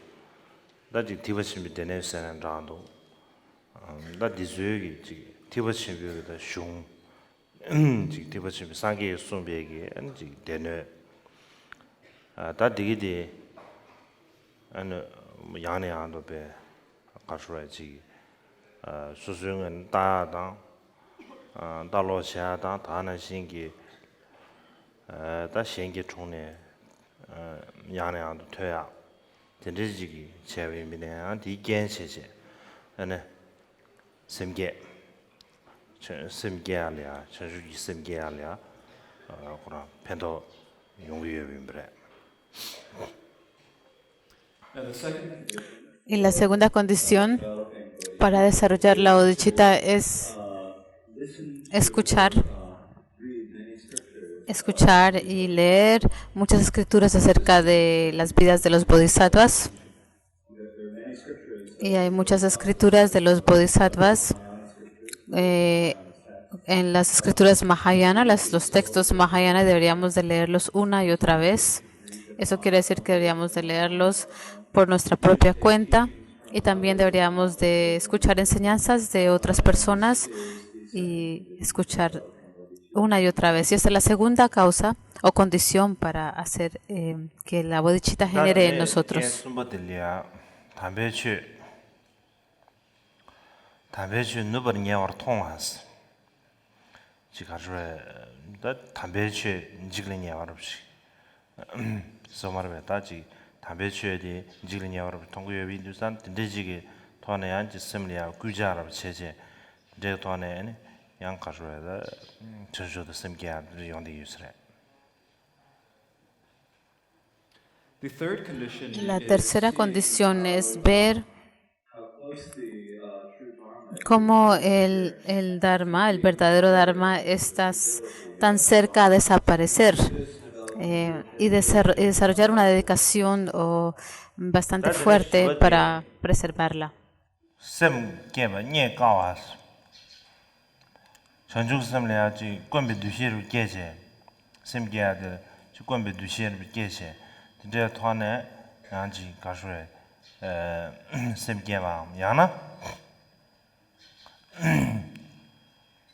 다지 디버심이 되네 선한다도 다 디즈여기 지 디버심비다 슝 지 디버심이 상계 손배에게 안지 되네 다 디기디 안 양내 안도 배 가수라지 수수응은 다당 다로샤당 다는 신기 다 신기 총내 양내안도 퇴야 전지기 제외미네 디겐세제 ane semge semgealia 전주기 semgealia 그런 펜도 용위여빈bre. Y la segunda condición para desarrollar la bodhicitta es escuchar y leer muchas escrituras acerca de las vidas de los bodhisattvas. Y hay muchas escrituras de los bodhisattvas en las escrituras Mahayana, los textos Mahayana deberíamos de leerlos una y otra vez. Eso quiere decir que deberíamos de leerlos por nuestra propia cuenta y también deberíamos de escuchar enseñanzas de otras personas y escuchar una y otra vez. Y esta es la segunda causa o condición para hacer que la bodhicitta genere en nosotros. 담배주 누버냐 통하스 지가르에 다 담배주 지글냐 와르시 소마르베 다지 담배주에디 지글냐 와르 통구여 빈두산 든데지게 토네 안지 심리아 구자르 체제 제 토네 양가르에다 저저도 심게야 용데 유스레. La tercera condición es ver cómo el Dharma, el verdadero Dharma, está tan cerca a desaparecer y desarrollar una dedicación bastante fuerte para preservarla.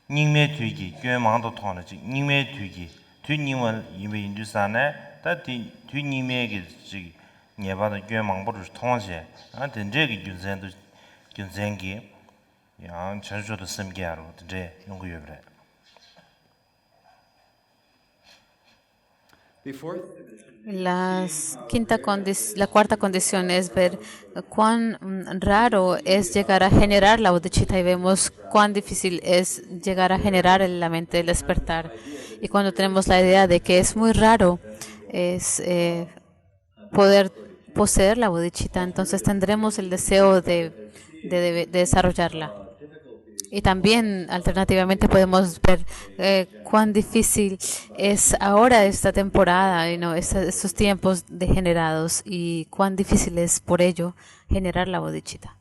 닝메 뒤기 괴망도 통하지 닝메 뒤기 뒤닝을 이메 인두산에 다디 뒤닝메게 지 예바의 교망보를 통하세 아 된제기 균zen기 양 전주도 섬기하러 된제 연구여브래 The fourth La cuarta condición es ver cuán raro es llegar a generar la bodhicitta y vemos cuán difícil es llegar a generar en la mente el despertar. Y cuando tenemos la idea de que es muy raro es poder poseer la bodhicitta, entonces tendremos el deseo de desarrollarla. Y también, alternativamente, podemos ver cuán difícil es ahora esta temporada, estos tiempos degenerados, y cuán difícil es por ello generar la bodhicitta.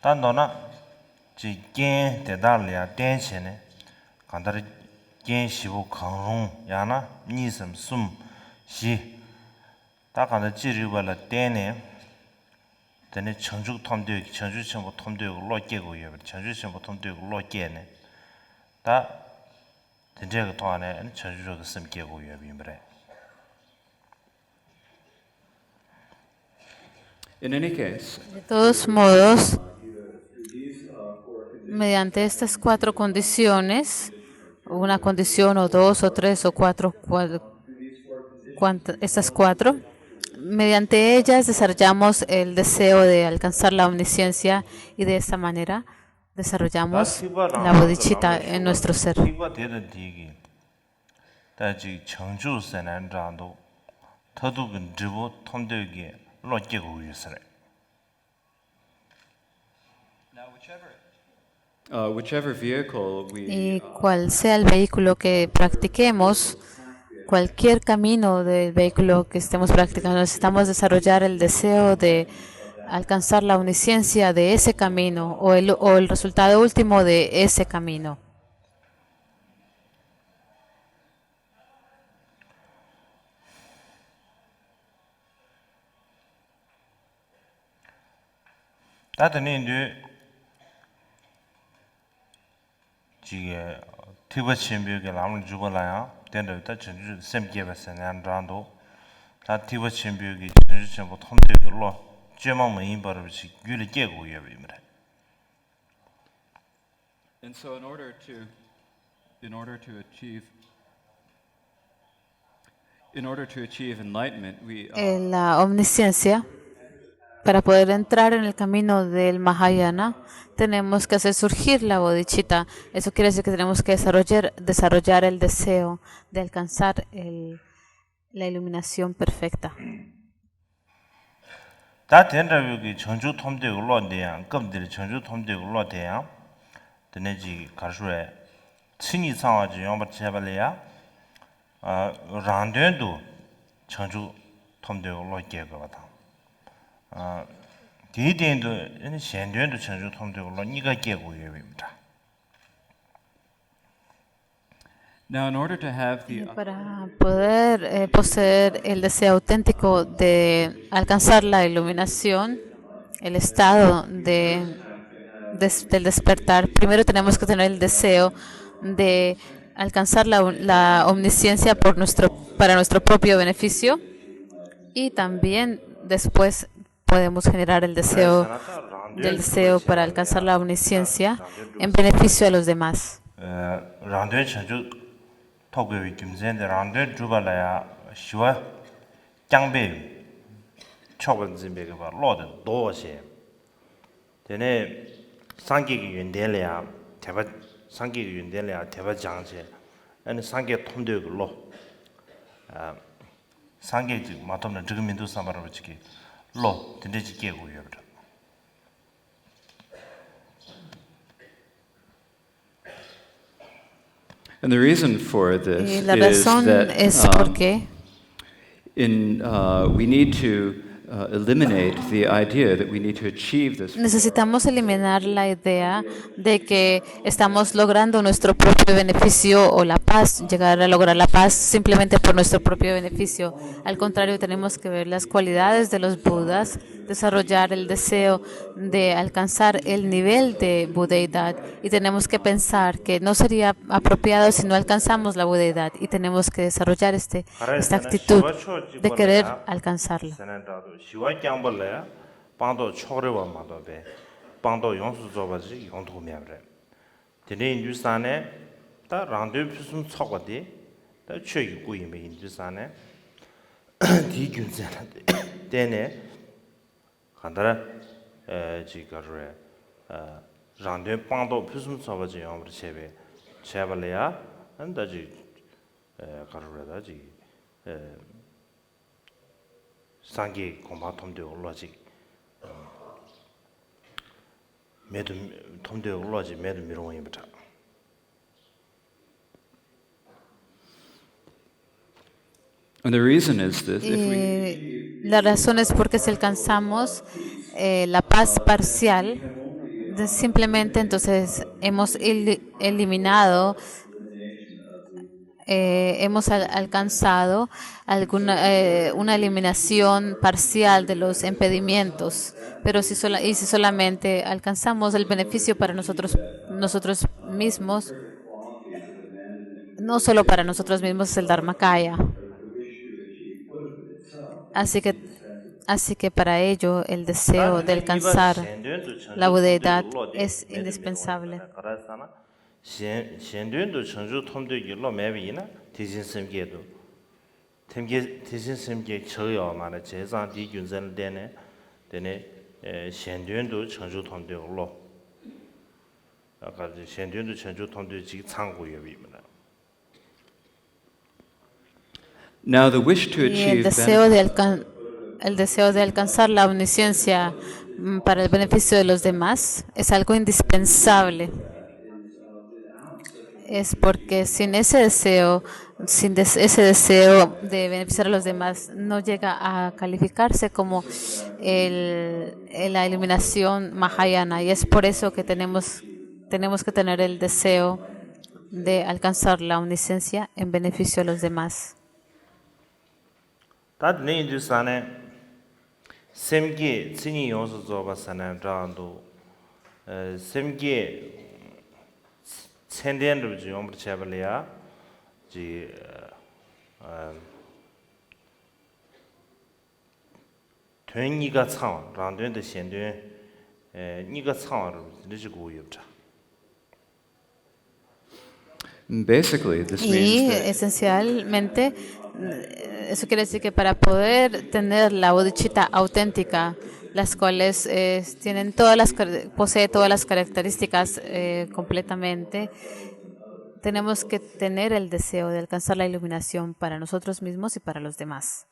단도나 지겐 대달이야 댄시네 간다리 겐 시부 강롱 야나 니섬 숨시 다간의 지리발라 댄네 되네 청주 톰되기 청주 첨부 톰되고 로깨고요 청주 첨부 톰되고 로깨네 다 된제가 도안에 청주로 섬께고요 비브레 In any case, De todos modos, mediante estas cuatro condiciones, una condición o dos o tres o cuatro, estas cuatro, mediante ellas desarrollamos el deseo de alcanzar la omnisciencia y de esta manera desarrollamos la bodhicitta en nuestro ser. 다지 청주 선안장도 더욱은 지부 통되게 로깨고 있어요. whichever vehicle Y we cual sea el vehículo que practiquemos, cualquier camino del vehículo que estemos practicando, necesitamos desarrollar el deseo de alcanzar la omnisciencia de ese camino o el resultado último de ese camino. 다들 지게 티버침비게 남을 주고라야 된다 전주 샘게버선 안란도 다 티버침비게 전주 전부 통되로 죄만 메인 버릇이 규를 깨고 여비입니다. and so in order to achieve enlightenment, we La omnisciencia, para poder entrar en el camino del Mahayana, tenemos que hacer surgir la bodhicitta. Eso quiere decir que tenemos que desarrollar el deseo de alcanzar la iluminación perfecta. 다 된다고 전주 통되로 돼야 검들 전주 통되로 돼야 되네지 가수에 친이 상하지 영바 제발이야 란된도 전주 통되로 깨거든 디딘도 현된도 전주 통되로 니가 깨고 예입니다. now in order to have the Para poder poseer el deseo auténtico de alcanzar la iluminación, el estado del despertar, primero tenemos que tener el deseo de alcanzar la omnisciencia para nuestro propio beneficio, y también después podemos generar el deseo para alcanzar la omnisciencia en beneficio a los demás. 란된 전주 토고의 김센데 란된 주발라야 시와 장배 초번진배가 봐 로드 도시 되네 상계기 윤del이야 대바 상계기 윤del이야 대바 장제 아니 상계 통되고로 상계지 맞다면 지금 민도 삼바로 붙이기 로 된대지 깨고요. and the reason for this Y la is razón that es porque we need to eliminate the idea that we need to achieve this. necesitamos eliminar la idea de que estamos logrando nuestro propio beneficio o la paz paz, llegar a lograr la paz simplemente por nuestro propio beneficio. Al contrario, tenemos que ver las cualidades de los Budas, desarrollar el deseo de alcanzar el nivel de budeidad y tenemos que pensar que no sería apropiado si no alcanzamos la budeidad y tenemos que desarrollar esta actitud de querer alcanzarla. 세난다도 시와 꺄벌래 방도 초르와 마도베 방도 용수 줘바지 용도면래 데네 인주산에 다 랑드 푸숨 척어디 다 최기 구이메 인주산에 디균산에 데네 간다라 지가르 랑드 방도 푸숨 척어지 용으로 제베 제발래야 한다지 가르라다지 상기 공부 통대 올라지 매도 통대 올라지 매도 미로원이부터 And the reason is this: if we La razón es porque si alcanzamos la paz parcial, simplemente entonces hemos eliminado, hemos alcanzado una eliminación parcial de los impedimentos, pero si solamente alcanzamos el beneficio para nosotros mismos, no solo para nosotros mismos es el Dharmakaya. Así que para ello el deseo de alcanzar la budeidad es indispensable. 셴된도 전주 톰되기로 매비나 대신심계도 대신심계 저요 말에 제상 디균전 되네 셴된도 전주 톰되기로 아까 셴된도 전주 톰되기 창고여비입니다. now the wish to Y achieve el deseo de alcanzar la omnisciencia para el beneficio de los demás es algo indispensable. Es porque sin ese deseo de beneficiar a los demás, no llega a calificarse como la eliminación Mahayana. Y es por eso que tenemos que tener el deseo de alcanzar la omnisciencia en beneficio de los demás. 다들 인주산에 샘기 진이 용수 줘봤사는 라도 샘기 천대를 좀 용으로 잡을래야 지 된이가 창 란된의 현된 니가 창을 느지고 있다. basically this Y means that esencialmente, eso quiere decir que para poder tener la bodhicitta auténtica, las cuales posee todas las características completamente, tenemos que tener el deseo de alcanzar la iluminación para nosotros mismos y para los demás.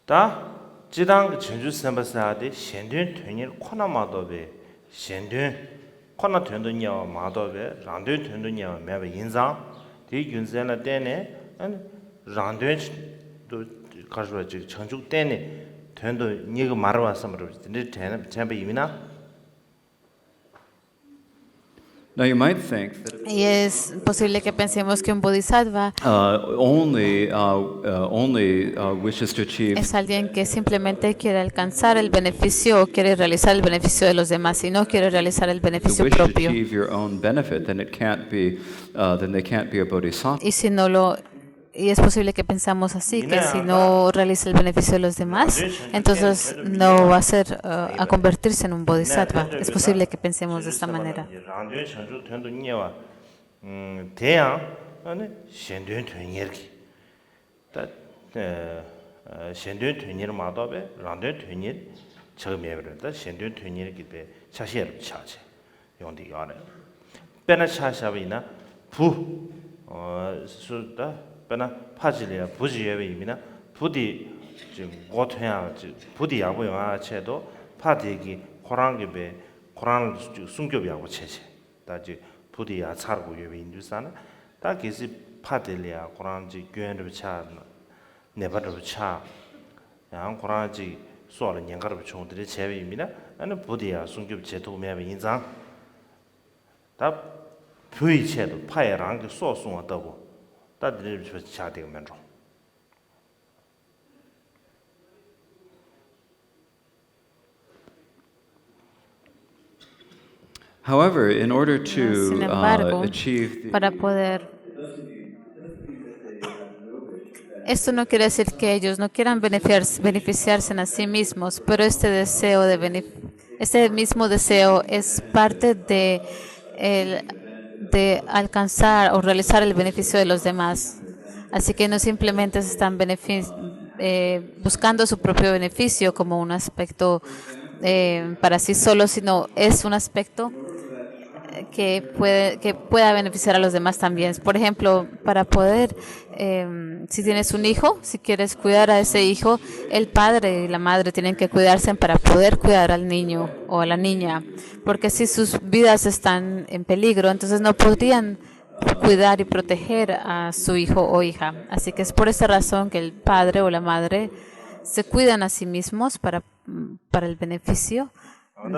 다 지당 전주 선바사데 현된 된일 코나마도베 현된 코나 된도냐 마도베 란된 된도냐 매베 인상 대균전의 때에 란된 또 가져와지 전주 때에 된도 니가 말을 왔으면 근데 전부 이미나 now you might think that Y es posible que pensemos que un bodhisattva only wishes to achieve es alguien que simplemente quiere alcanzar el beneficio o quiere realizar el beneficio de los demás y no quiere realizar el the beneficio wish to propio. achieve your own benefit, then it can't be then they can't be a bodhisattva. Y es posible que pensamos así, que si no realiza el beneficio de los demás, entonces no va a convertirse en un bodhisattva. Es posible que pensemos de esta manera. 란된 전주 된도냐와 대양 아니 현된 된일기 다 현된 된일 마도베 란된 된일 처음에버다 현된 된일기베 차시를 차지 용디 안에 빼나 차샤비나 부 수다 빼나 파질이야 부지예비이나 부디 지금 고토야 부디 야고요 채도 파디기 코랑기베 코란을 숨겨비하고 체체 다지 부디야 차르고 예비 인주사는 다 계시 파딜이야 코란지 교회를 차 네바를 차 양 코란지 소를 년가를 총들이 제비입니다 나는 부디야 숨겨 제도 매비 인상 다 부이체도 파야랑 소송하다고 다 드립 차대가 면로 However, in order Sin to embargo, achieve para poder... Esto no quiere decir que ellos no quieran beneficiarse a sí mismos, pero este deseo este mismo deseo es parte de alcanzar o realizar el beneficio de los demás. Así que no simplemente se están buscando su propio beneficio como un aspecto para sí solo, sino es un aspecto que pueda beneficiar a los demás también. Por ejemplo, para poder, si tienes un hijo, si quieres cuidar a ese hijo, el padre y la madre tienen que cuidarse para poder cuidar al niño o a la niña, porque si sus vidas están en peligro, entonces no podrían cuidar y proteger a su hijo o hija. Así que es por esta razón que el padre o la madre se cuidan a sí mismos para el beneficio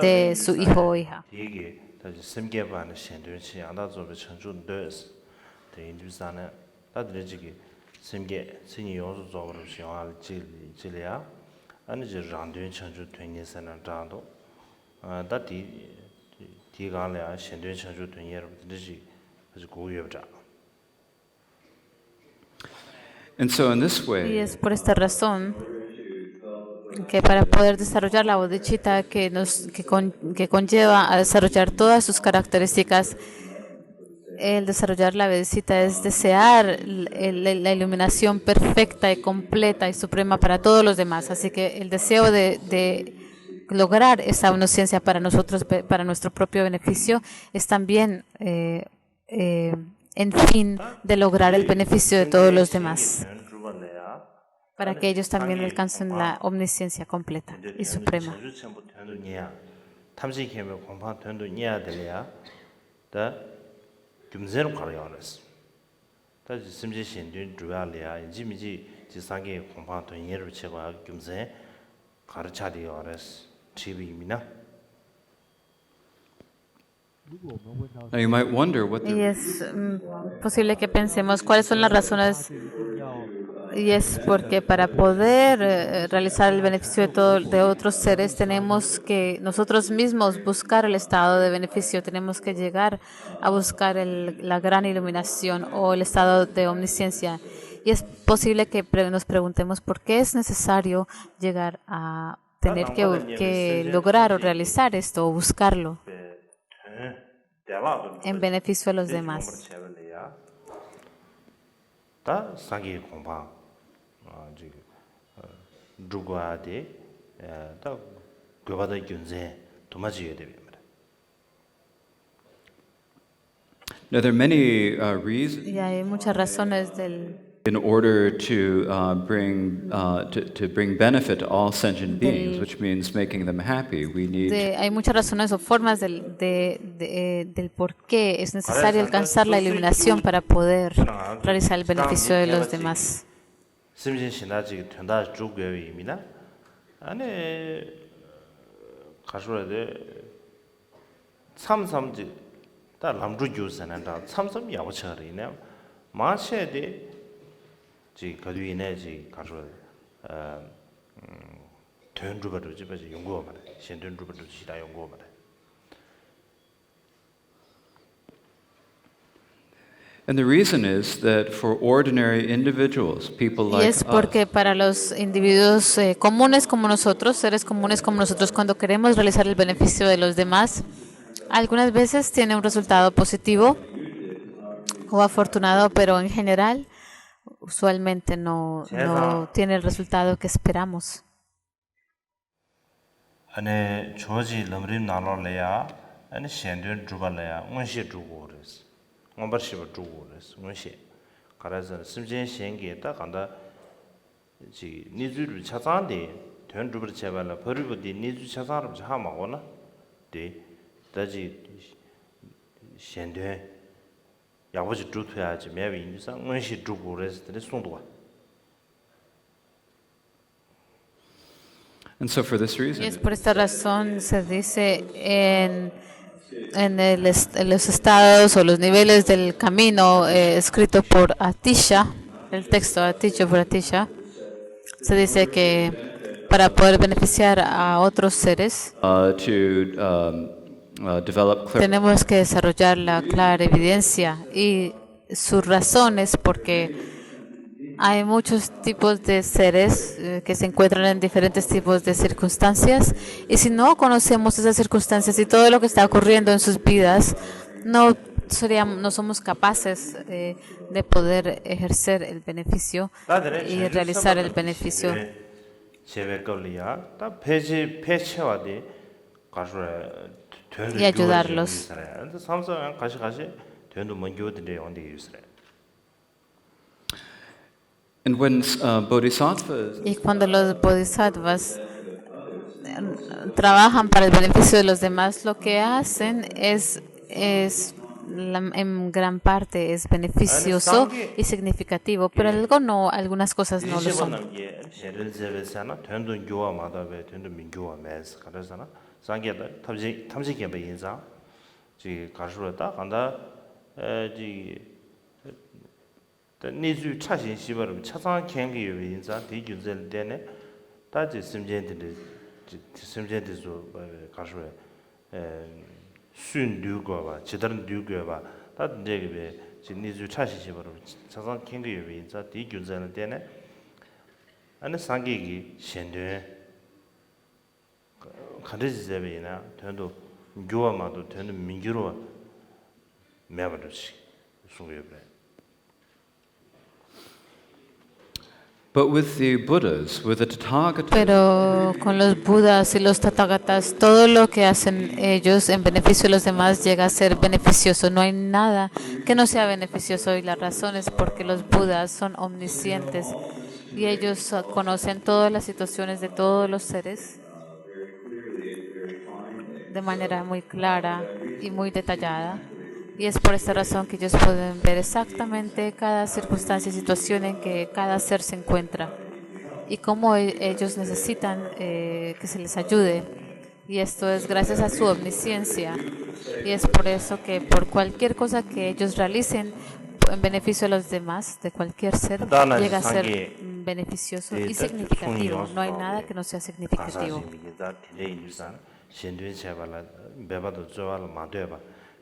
de su hijo o hija. 이게 다시 심계반의 현대치 안다조의 청주도스 대인주산에 다들지기 심계 신이 요소 조그로 시험을 질이야 아니 저 란된 청주 되니서는 장도 다디 디간래 현대 청주 되니 여러분들이 아주 고유업자. And so in this Y way, es por esta razón que para poder desarrollar la bodhicitta que conlleva a desarrollar todas sus características, el desarrollar la bodhicitta es desear la iluminación perfecta y completa y suprema para todos los demás. Así que el deseo de lograr esa omnisciencia para nosotros, para nuestro propio beneficio, es también en fin de lograr el beneficio de todos los demás, para que ellos también alcancen la omnisciencia completa y suprema. 탐지케면 공파 된도 녀야 될이야. 다 금세로 가려야스. 다 심지 신든 주야리아 인지미지 지상계 공파 된예를 제가 금세 가르쳐야스. 집이미나. now you might wonder what Y the es posible que pensemos cuáles son las razones. Y es porque para poder realizar el beneficio de otros seres tenemos que nosotros mismos buscar el estado de beneficio, tenemos que llegar a buscar la gran iluminación o el estado de omnisciencia. Y es posible que nos preguntemos por qué es necesario llegar a tener que lograr o realizar esto o buscarlo en beneficio de los demás. 다 상계 공파 지금 누구한테 다 교바다 균제 도마지에 됩니다. now there are many reasons Y hay muchas razones in order to bring benefit to all sentient beings, which means making them happy. We need hay muchas razones o formas del por qué es necesario alcanzar la iluminación para poder realizar el beneficio de los demás. 심신 신나지 된다 주교위미나 안에 가서라데 참삼지 다 남주 교사는다 참삼 야고처리네 마셰데 지 거두이네 지 가서 된주버도 집에서 연구하면 신된주버도 지다 연구하면 And the reason is that for ordinary individuals, people Y like es porque para los individuos comunes como nosotros, seres comunes como nosotros, cuando queremos realizar el beneficio de los demás, algunas veces tiene un resultado positivo o afortunado, pero en general usualmente no tiene el resultado que esperamos. 안에 조지 럼림 나눠래야 안에 신된 주발래야 원시 주고레스 원버시버 주고레스 원시 가라서 심진 신게 딱 간다 지 니주를 찾아한데 된 주버 제발라 버리고디 니주 찾아를 하마고나 데 다지 신된 야버지 주토야지 매비 인상 원시 주고레스 데 송도와 And so for this Y reason, es por esta razón se dice en en los estados o los niveles del camino escrito por Atisha, el texto dicho por Atisha, se dice que para poder beneficiar a otros seres develop clear. tenemos que desarrollar la clara evidencia y sus razones porque hay muchos tipos de seres que se encuentran en diferentes tipos de circunstancias y si no conocemos esas circunstancias y todo lo que está ocurriendo en sus vidas, no somos capaces de poder ejercer el beneficio 다들의 y 전주 realizar el 서버는 beneficio 제베걸리야 다 폐체와디 가수에 된도 y ayudarlos. 유사래 근데 삼성 가시 된도 먼저들이 온데 유사래 And when bodhisattvas Y cuando los bodhisattvas trabajan para el beneficio de los demás, lo que hacen en gran parte es beneficioso y significativo, pero algunas cosas no lo son. 남게 제를 제베사나 된도 교와마다 왜 된도 민교와 매스 가르사나 상게다 탐지 개배 인자 지 가수다 간다 지 니주 차신 시바로 차상 경기 인자 대균zel 때네 다지 심제들이 심제들도 가수에 순류거와 제다른 류거와 다 이제 그 니주 차신 시바로 차상 경기 인자 대균zel 때네 아니 상기기 현대 가르지제베나 된도 교와마도 되는 민기로 매버듯이 수고해요. But with the Buddhas, with the Tathagatas, Pero con los Budas y los Tathagatas, todo lo que hacen ellos en beneficio de los demás llega a ser beneficioso. No hay nada que no sea beneficioso y la razón es porque los Budas son omniscientes y ellos conocen todas las situaciones de todos los seres de manera muy clara y muy detallada. Y es por esta razón que ellos pueden ver exactamente cada circunstancia y situación en que cada ser se encuentra y cómo ellos necesitan que se les ayude. Y esto es gracias a su omnisciencia. Y es por eso que por cualquier cosa que ellos realicen en beneficio de los demás, de cualquier ser, llega a ser beneficioso y significativo. No hay nada que no sea significativo.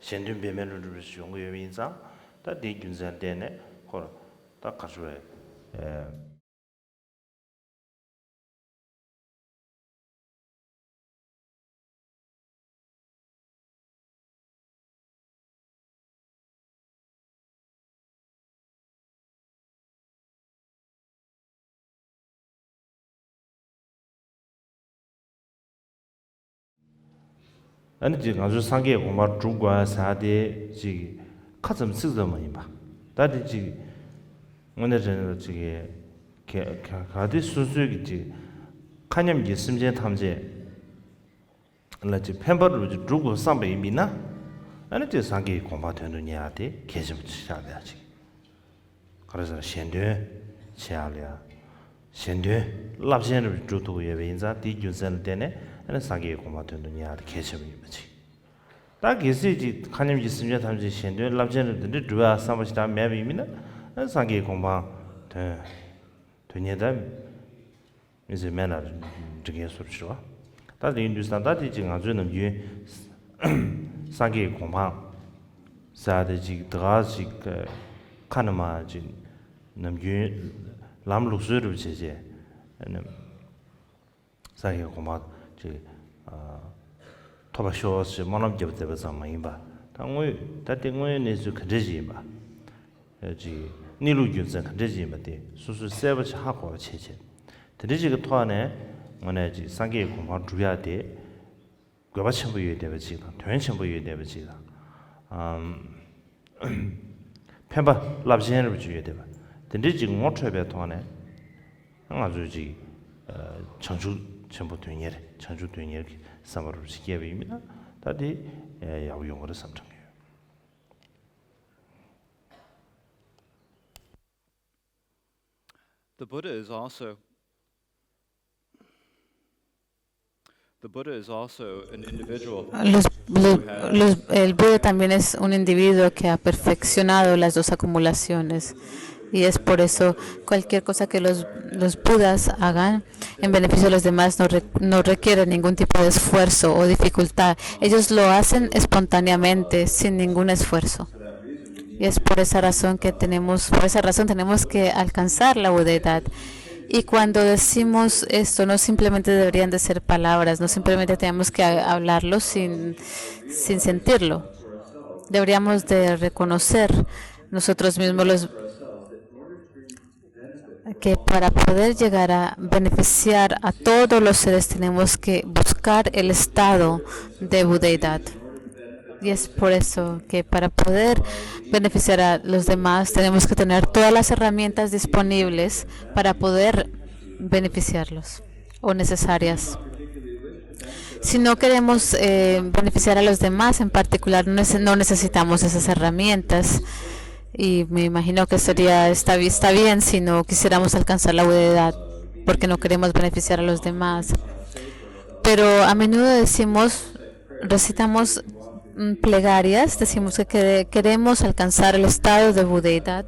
현준 배면을 용의 인자 다 대균zel 때네 걸 다 가수에 아니 지금 아주 상계 공부 중과 사대 지 가슴 쓰더만 봐. 다들 지 오늘은 지금 가디 수수기 지 칸염 있음제 탐제 라지 펜버를 주고 상배입니다. 아니 지 상계 공부 되는 야대 계속 치야지. 그래서 현대 치야려 현대 랍신을 주도 예배인자 디준선 때네 아니 상계 공부 되는 야대 계속 있지. 다 계시지 칸염 있으면 탐지 현대 랍신을 근데 주아 상배시다 매비미나 상계 공부 되냐다 이제 맨날 저게 소리죠. 다들 인도스탄 다들 지금 아주 넘게 상계 공부 사대지 드라지 카나마지 남게 람룩스르 제제 상계 공부 지 토바쇼스 모놈제부터 많이봐. 당고 다땡고에 내주 그러지마. 지 니루균선 그러지마데 수수 세버치 하고 체체. 드리지가 토안에 뭐네지 상계 공부 주야데 거바첨부에 되버지 퇴연첨부에 되버지 펜바 랍진을 주에 되바 드리지 못해배 토안에 아주지 청주 전부 되냐 청주 되냐 삼으로 시계입니다 다디 야우용으로 삼정해요 the Buddha is also The Buddha is also an individual Los- who has el Buda también es un individuo que ha perfeccionado las dos acumulaciones. Y es por eso cualquier cosa que los Budas hagan en beneficio de los demás no requiere ningún tipo de esfuerzo o dificultad. Ellos lo hacen espontáneamente, sin ningún esfuerzo. Y es por esa razón tenemos que alcanzar la budeidad. Y cuando decimos esto, no simplemente deberían de ser palabras, no simplemente tenemos que hablarlo sin sentirlo. Deberíamos de reconocer nosotros mismos que para poder llegar a beneficiar a todos los seres tenemos que buscar el estado de budeidad. Y es por eso que para poder beneficiar a los demás tenemos que tener todas las herramientas disponibles para poder beneficiarlos o necesarias. Si no queremos beneficiar a los demás en particular, no necesitamos esas herramientas. Y me imagino que está bien si no quisiéramos alcanzar la budeidad porque no queremos beneficiar a los demás. Pero a menudo recitamos plegarias, decimos que queremos alcanzar el estado de budeidad.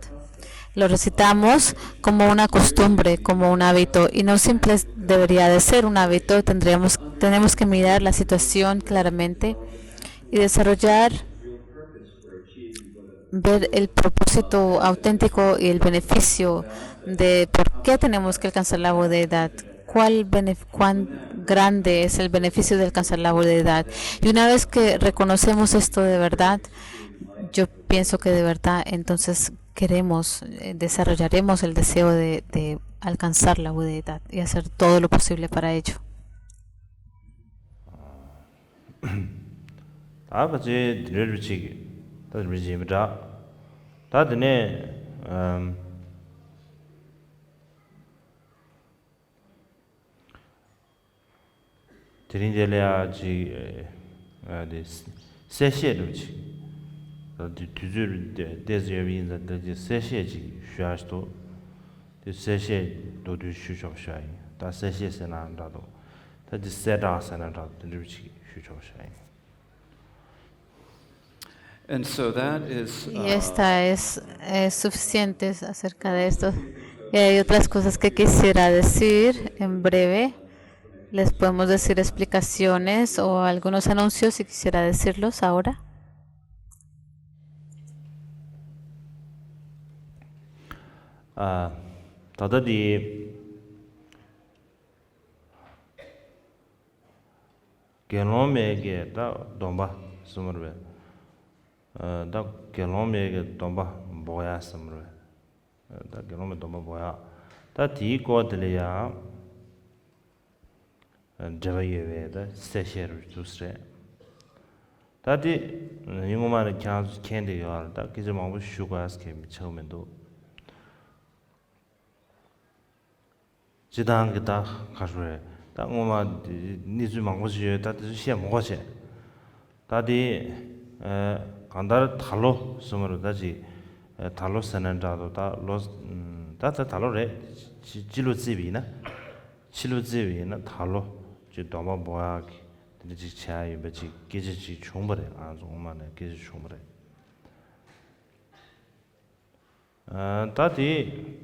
Lo recitamos como una costumbre, como un hábito, y no siempre debería de ser un hábito. Tenemos que mirar la situación claramente y ver el propósito auténtico y el beneficio de por qué tenemos que alcanzar la budeidad. Cuán grande es el beneficio de alcanzar la budeidad. Y una vez que reconocemos esto de verdad, yo pienso que de verdad entonces desarrollaremos el deseo de alcanzar la budeidad y hacer todo lo posible para ello. Tirinjelea ji seshe ruchi. Tuzur desyevi the seshe ji shuasto. The seshe do du shushop shai. Da seshe senandado. That is seda senandado, the ruchi shushop shai. And so that is Y esta es suficiente acerca de esto. Y hay otras cosas que quisiera decir en breve. Les podemos decir explicaciones o algunos anuncios si quisiera decirlos ahora. Tadadi gelomege da domba sumurbe. Da gelomege domba boya sumurbe. Da gelome domba boya. Da ti ko delia Javaye da sesher tusre. Tadi yungumane kyansu kendi yar da kize mabu shugas ke chawmendo. Jidang da khashwe da ngoma nizu mabu shye da she moche. Tadi kandar thalo sumru da ji thalo sananda da los da thalo re jilu zibi na chilu zibi na thalo 지 도마 뭐야 지 차이 뭐지 계지 충분해 아주 엄마네 계지 충분해 다디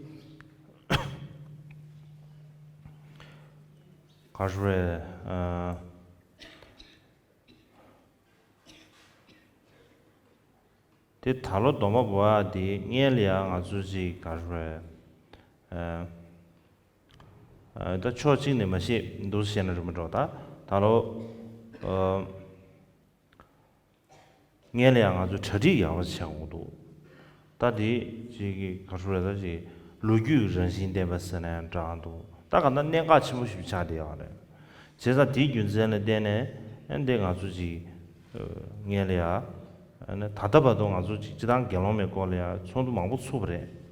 가르에 데 탈로 도마 뭐야 디 녜리아 아주지 가르에 다 초진네 마시 도시에는 좀 좋다. 다로 녜량 아주 처리 야와창도 다디 지기 가수라다지 루규 전신대 버스는 장도 다가나 내가 치무 싶자대요네. 제가 디균전에 되네 근데 가수지 녜랴 ane 다다바동 아주 지당 경험에 걸려야 손도 망부 추브래.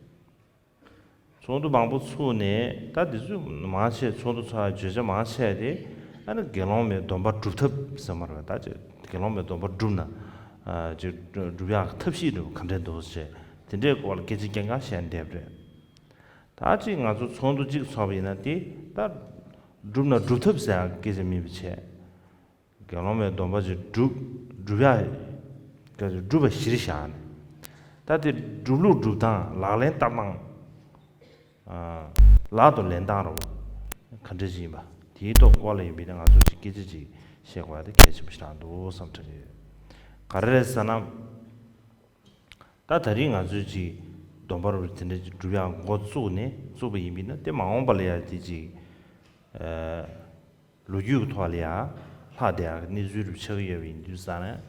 손도 망부 추네 다디주 마세 손도 차 제자 마세데 ane 경험에 domba 주탑 서머가 다지 경험에 domba 주나 저 주야 탑시도 컨텐츠에 근데 걸 계지경가 샌데브래. 다지 아주 손도 직 수업이나디 다 주나 주탑사 계지미 비체 경험에 돈바지 주야 그 주바 시리샤네 다들 주루 주다 라렌 따망 아 라도 렌다로 컨디지마 디도 꼴레 미랑 아주 지키지 시작와데 개심시라도 섬트리 가르레스나 다다리 아주지 돈바로 진짜 주야 고츠네 소비 이미나 때 마옹발이야 지지 로유 토알이야 하대야 니즈르 쳐여윈 주사네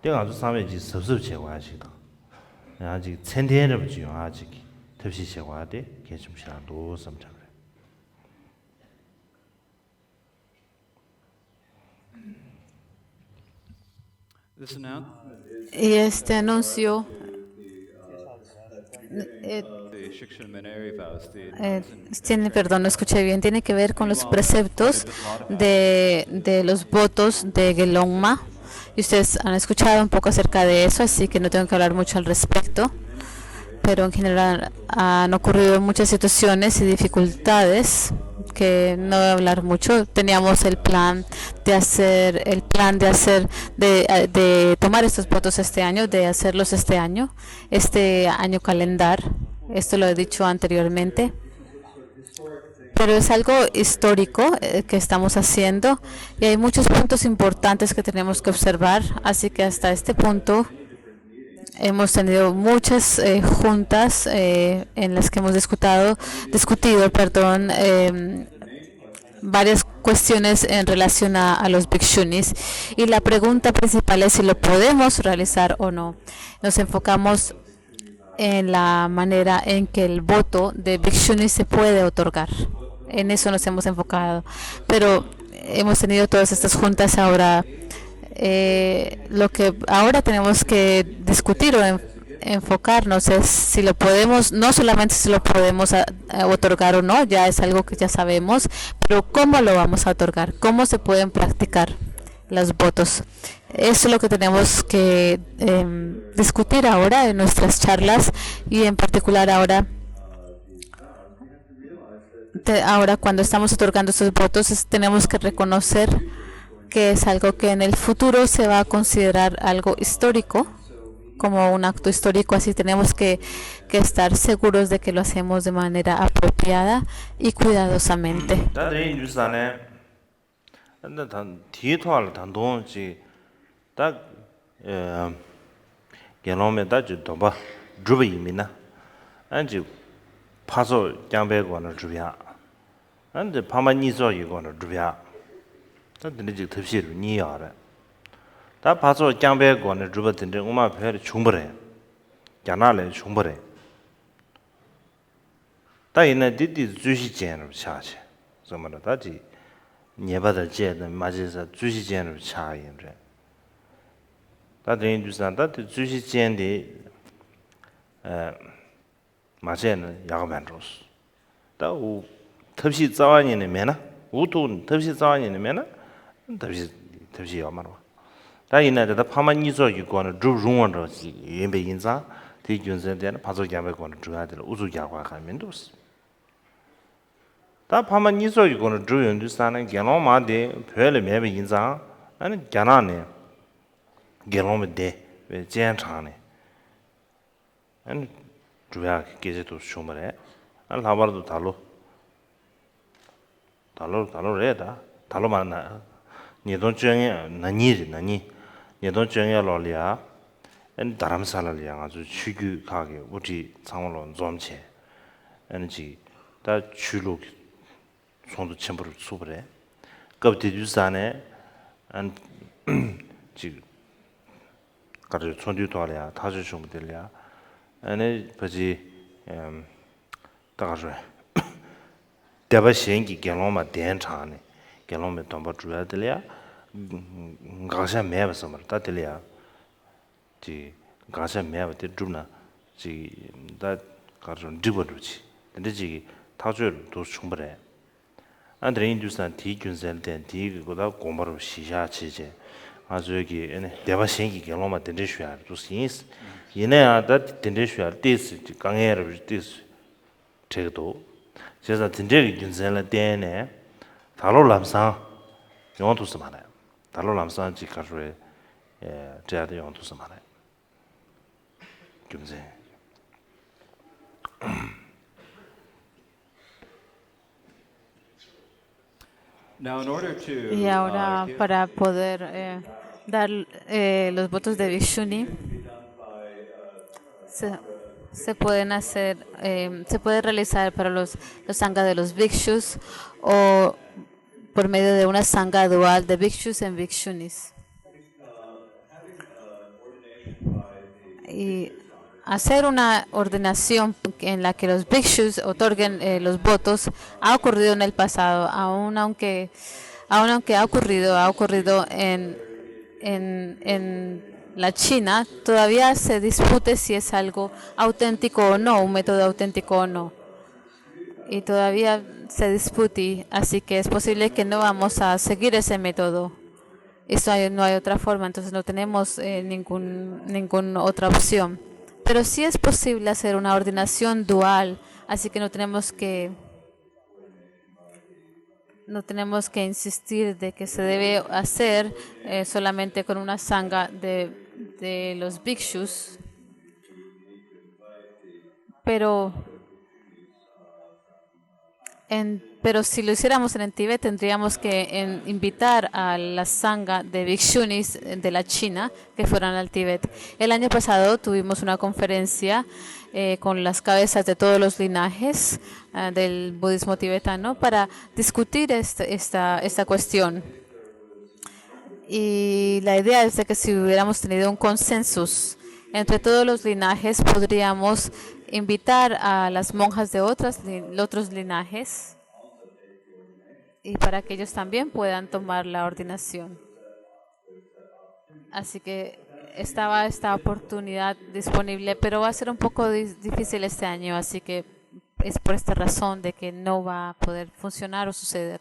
내가 아주 삼회지 섭섭 제거하시다 아직 천대를 보지요 아직 섭시 제거하되 개심시라도 섬자 This now, Y este anuncio the Shiksha Maneri vows, the tiene, perdón, no escuché bien, tiene que ver con los preceptos de los votos de Gelongma. Y ustedes han escuchado un poco acerca de eso, así que no tengo que hablar mucho al respecto. Pero en general han ocurrido muchas situaciones y dificultades que no voy a hablar mucho. Teníamos el plan de tomar estos votos este año, de hacerlos este año calendar. Esto lo he dicho anteriormente. Pero es algo histórico que estamos haciendo y hay muchos puntos importantes que tenemos que observar. Así que hasta este punto hemos tenido muchas juntas en las que hemos discutido, varias cuestiones en relación a los Bhikshunis. Y la pregunta principal es si lo podemos realizar o no. Nos enfocamos en la manera en que el voto de Bhikshunis se puede otorgar. En eso nos hemos enfocado. Pero hemos tenido todas estas juntas ahora. Lo que ahora tenemos que discutir o enfocarnos es si lo podemos, no solamente si lo podemos otorgar o no, ya es algo que ya sabemos, pero cómo lo vamos a otorgar, cómo se pueden practicar los votos. Eso es lo que tenemos que discutir ahora en nuestras charlas y en particular ahora cuando estamos otorgando estos votos tenemos que reconocer que es algo que en el futuro se va a considerar algo histórico, como un acto histórico, así tenemos que estar seguros de que lo hacemos de manera apropiada y cuidadosamente. 단들이 듭시로 니야라 다 봐서 장배 권을 주버든데 엄마 배를 충분해 야나래 충분해 다 있는 디디 주시전을 차지 정말 다지 예바다 제는 맞아서 주시전을 차인데 다들 주산다 주시전데 맞아는 야가만로스 다우 섭시 자완이네 메나 우돈 섭시 자완이네 메나 tabshi yamarwa. Da ina da pama nizo yu kwa na dhru rungwa ro yinpe yinza, di gyunzen diya na pazo gyambe kwa na dhruya dila uzu gyakwa ka mindus. Da pama nizo yu kwa na dhru yundu sa na gyalong ma de pyo le mebe yinza, ane gyana ne gyalong me de, jian chang ne. Ane dhruya geze to shumare, ane labar do talo re da, talo ma na, 니돈 중에 나니 니돈 중에 로리아 엔 다람살이야 아주 추규 가게 우리 상원론 좀체 에너지 다 주로 손도 첨부를 수브래 겁디 주산에 안 지 가르 손도 도와야 다시 좀 들려 아니 버지 다가서 대바신기 결론마 대한차네 결론에 담바 줘야 될이야 가샤 매버서 말다 될이야 지 가샤 매버들 좀나 지다 가르존 디버르지 근데 지 타주를 도 충분해 안드레 인두산 디균셀된 디고다 고마로 시샤 치제 아주 여기 대바신기 결론마 된대셔야 또 신스 얘네야 된대셔야 디스 강해를 디스 제도 제가 된대기 균셀을 때네 달로 람상 영어도 쓰잖아요. 달로 남산 지 가르에 제야도 용도 쓰마네 금세 Now, in order to Y ahora, give para poder dar los votos de Vishuni, se, se pueden hacer, se puede realizar para los sangha de los bhikshus o por medio de una sangha dual de bhikshus en bhikshunis. Y hacer una ordenación en la que los bhikshus otorguen los votos ha ocurrido en el pasado, aun aunque ha ocurrido en la China, todavía se discute si es algo auténtico o no, un método auténtico o no. Y todavía se discute, así que es posible que no vamos a seguir ese método. No hay otra forma, entonces no tenemos ninguna otra opción. Pero sí es posible hacer una ordenación dual, así que no tenemos que insistir de que se debe hacer solamente con una sangha de los bhikshus. Pero si lo hiciéramos en el Tíbet, tendríamos que invitar a la sangha de bhikshunis de la China que fueran al Tíbet. El año pasado tuvimos una conferencia con las cabezas de todos los linajes del budismo tibetano para discutir esta cuestión. Y la idea es de que si hubiéramos tenido un consenso entre todos los linajes, podríamos invitar a las monjas de otros linajes y para que ellos también puedan tomar la ordenación. Así que estaba esta oportunidad disponible, pero va a ser un poco difícil este año, así que es por esta razón de que no va a poder funcionar o suceder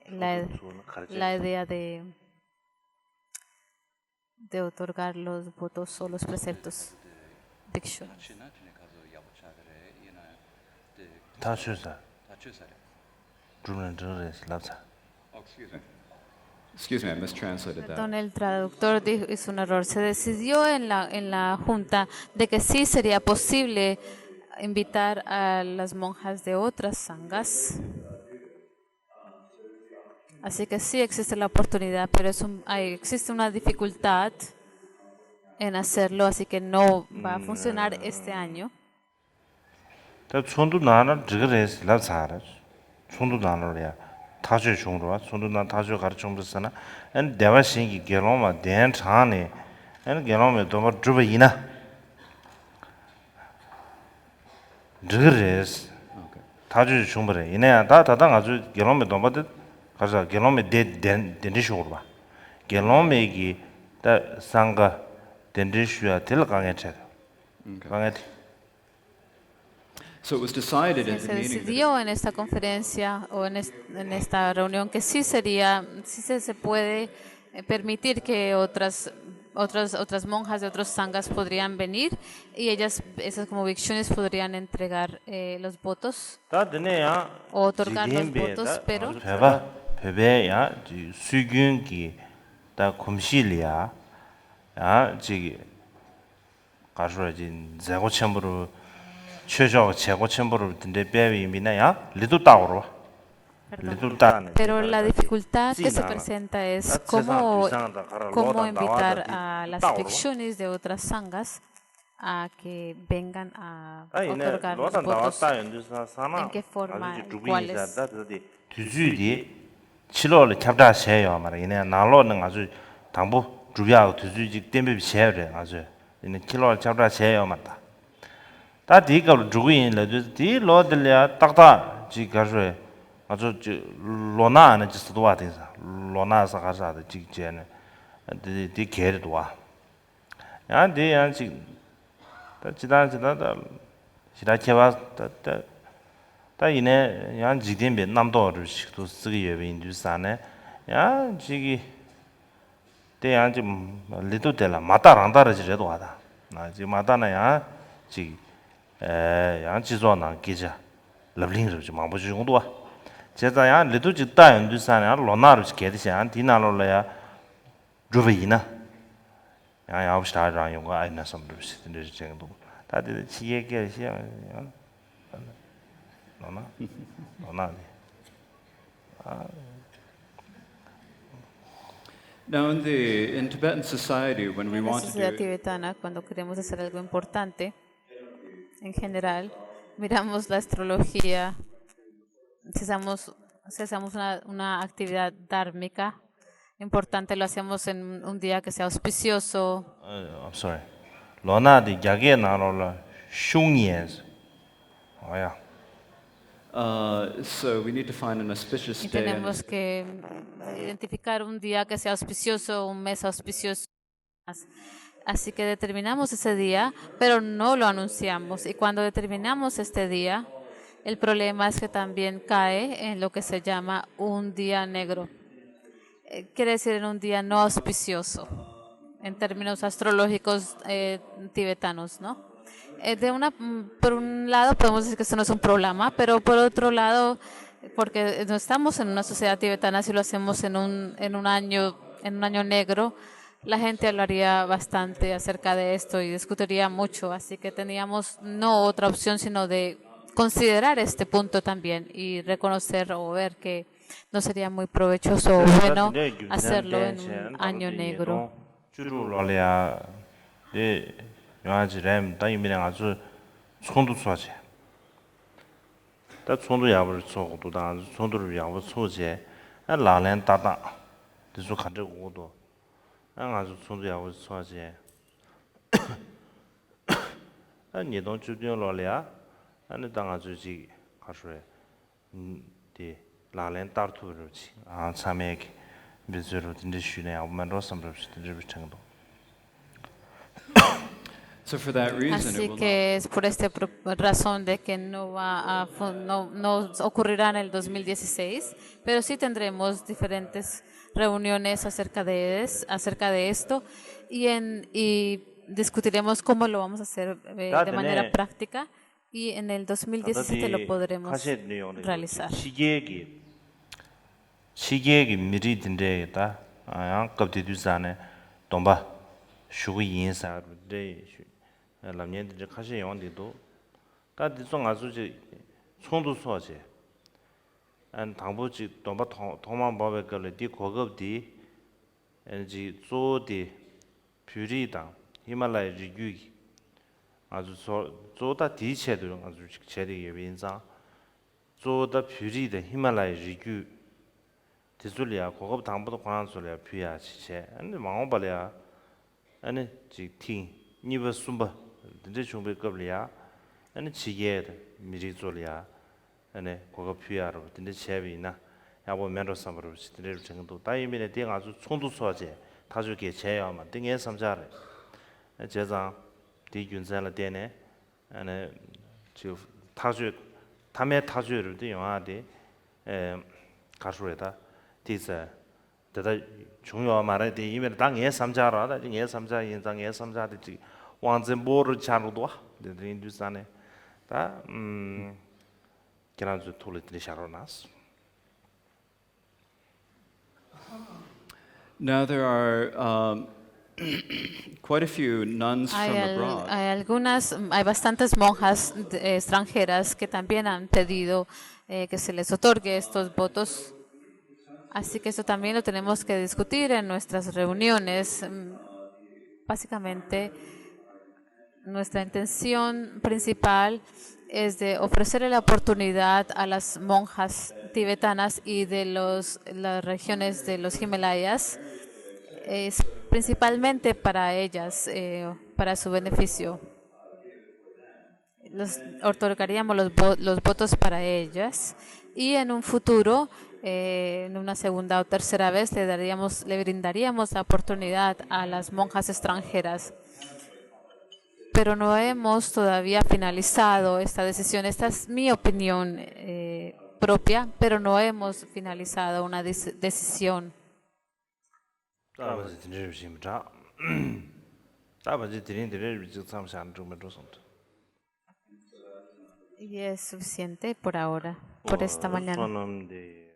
la idea de otorgar los votos o los preceptos. Excuse me, I mistranslated that. Perdón, el traductor hizo un error. Se decidió en la junta de que sí sería posible invitar a las monjas de otras sanghas. Así que sí existe la oportunidad, pero existe una dificultad en hacerlo, así que no va a funcionar este año. 타주 중으로 손도나 타주 가르침으로서나 엔 대화신기 결혼마 된 차네 엔 결혼에 도마 주베이나 저그레스 타주 중벌에 이내야 다당 아주 결혼에 도마데 가서 결혼에 된디쇼로 봐 결혼에기 다 상가 된디쇼야 될 강에 차 강에 So it was decided in Se the meeting that decidió en esta conferencia o en esta reunión que sí se puede permitir que otras monjas de otros sanghas podrían venir y esas como bhikshunis podrían entregar los votos o otorgar los votos, pero 베베야 수균기 다 곰실이야 아 지기 가서지 제고 첨부로 최저 제고 첨부로 든데 배위미나야 리도 따오로 리도 따네 pero la dificultad que se presenta es cómo invitar a las bhikshunis de otras sanghas a que vengan a otorgar los votos. ¿En qué forma? ¿Cuáles? 두주디 7월에 캡다세요 말이네 나로는 아주 당부 주비하고 두주지 때문에 세요 아주 이제 7월 캡다세요 맞다 다 디가 주고인을 디 로들야 딱다 지가서 아주 로나는 지스도 와대서 로나서 가서도 직전에 디 개도 와 야디 양지 지다 시라케와 다 이내 양 지된베 남도를 식도 쓰기 예배인들 산에 야 지기 대양 좀 리도텔라 마다란다르지래도 와다 나 지금 마다나야 지 양 지조나 기자 러블링을 좀 아버지 정도 와 제가 야 리도지 따연 두산에 로나로 게듯이 안 디나로래야 주베이나 야 아웃스타랑 용거 아이나 섬르시 근데 정도 다들 지게게 시야 로나 Now, in Tibetan society, when we En la want to sociedad do tibetana, cuando queremos hacer algo importante, en general, miramos la astrología, si hacemos una actividad dármica importante, lo hacemos en un día que sea auspicioso. I'm sorry. 로나디 야게 나로라 슝예스. 뭐야? so we need to find an auspicious Y day. tenemos que identificar un día que sea auspicioso, un mes auspicioso. Así que determinamos ese día, pero no lo anunciamos. Y cuando determinamos este día, el problema es que también cae en lo que se llama un día negro. Quiere decir en un día no auspicioso, en términos astrológicos tibetanos, ¿no? Por un lado podemos decir que esto no es un problema, pero por otro lado, porque no estamos en una sociedad tibetana, si lo hacemos en un año negro, la gente hablaría bastante acerca de esto y discutiría mucho, así que teníamos no otra opción sino de considerar este punto también y reconocer o ver que no sería muy provechoso o bueno hacerlo en un año negro. 주로래야 네 영화지램 다이미랑 아주 손도 쏘지. 다 손도 야버 쏘고도 다 손도를 야버 쏘지. 라렌 따다. 그래서 가지고도 아주 손도 야버 쏘지. 아니 너 주변로래야. 아니 당아주지 가수에 디 라렌 따르투르지. 아 참에 비즈로 딘데 쉬네 아무만로 섬럽시 딘데 비창도. So for that reason, it Así will que es por esta razón de que no ocurrirá en el 2016, pero sí tendremos diferentes reuniones acerca de esto y discutiremos cómo lo vamos a hacer de manera práctica y en el 2017 lo podremos realizar. 시계기 미리 딘데다 아 갑디 두산에 동바 슈고 인사르데 람년데 카시 용디도 다디 좀 아주지 손도 소지 안 당부지 동바 통만 법에 걸디 고급디 엔지 조디 뷰리다 히말라야 지규기 아주 조다 디체도 아주 제리 예빈자 조다 뷰리다 히말라야 지규 디줄이야 고급 당부도 관한 소리야 비야 지체 아니 망어발이야 아니 지팅 니버 숨바 근데 준비 겁이야 아니 지게 미리 졸이야 아니 고급 비야로 근데 제비나 야보 면로 삼으로 시들을 정도 다이미네 땡 아주 총도 소지 다주게 제야만 땡에 삼자래 제자 디균산을 되네 아니 저 타주 담에 타주를 돼 영화데 가수에다 디서 대다 중요한 말에 대 이면 당에 삼자라다 예 삼자 인상에 삼자듯이 완전 모르 자루도 데 인두산에 다 그런 툴들이 샤로나스. Now there are quite a few nuns from abroad. Hay bastantes monjas extranjeras que también han pedido que se les otorgue estos votos. Así que eso también lo tenemos que discutir en nuestras reuniones. Básicamente, nuestra intención principal es de ofrecerle la oportunidad a las monjas tibetanas y de las regiones de los Himalayas, principalmente para ellas, para su beneficio. Otorgaríamos los votos para ellas y en un futuro, en una segunda o tercera vez, le brindaríamos la oportunidad a las monjas extranjeras. Pero no hemos todavía finalizado esta decisión. Esta es mi opinión propia, pero no hemos finalizado una decisión. Y es suficiente por ahora, por esta mañana. Sonam de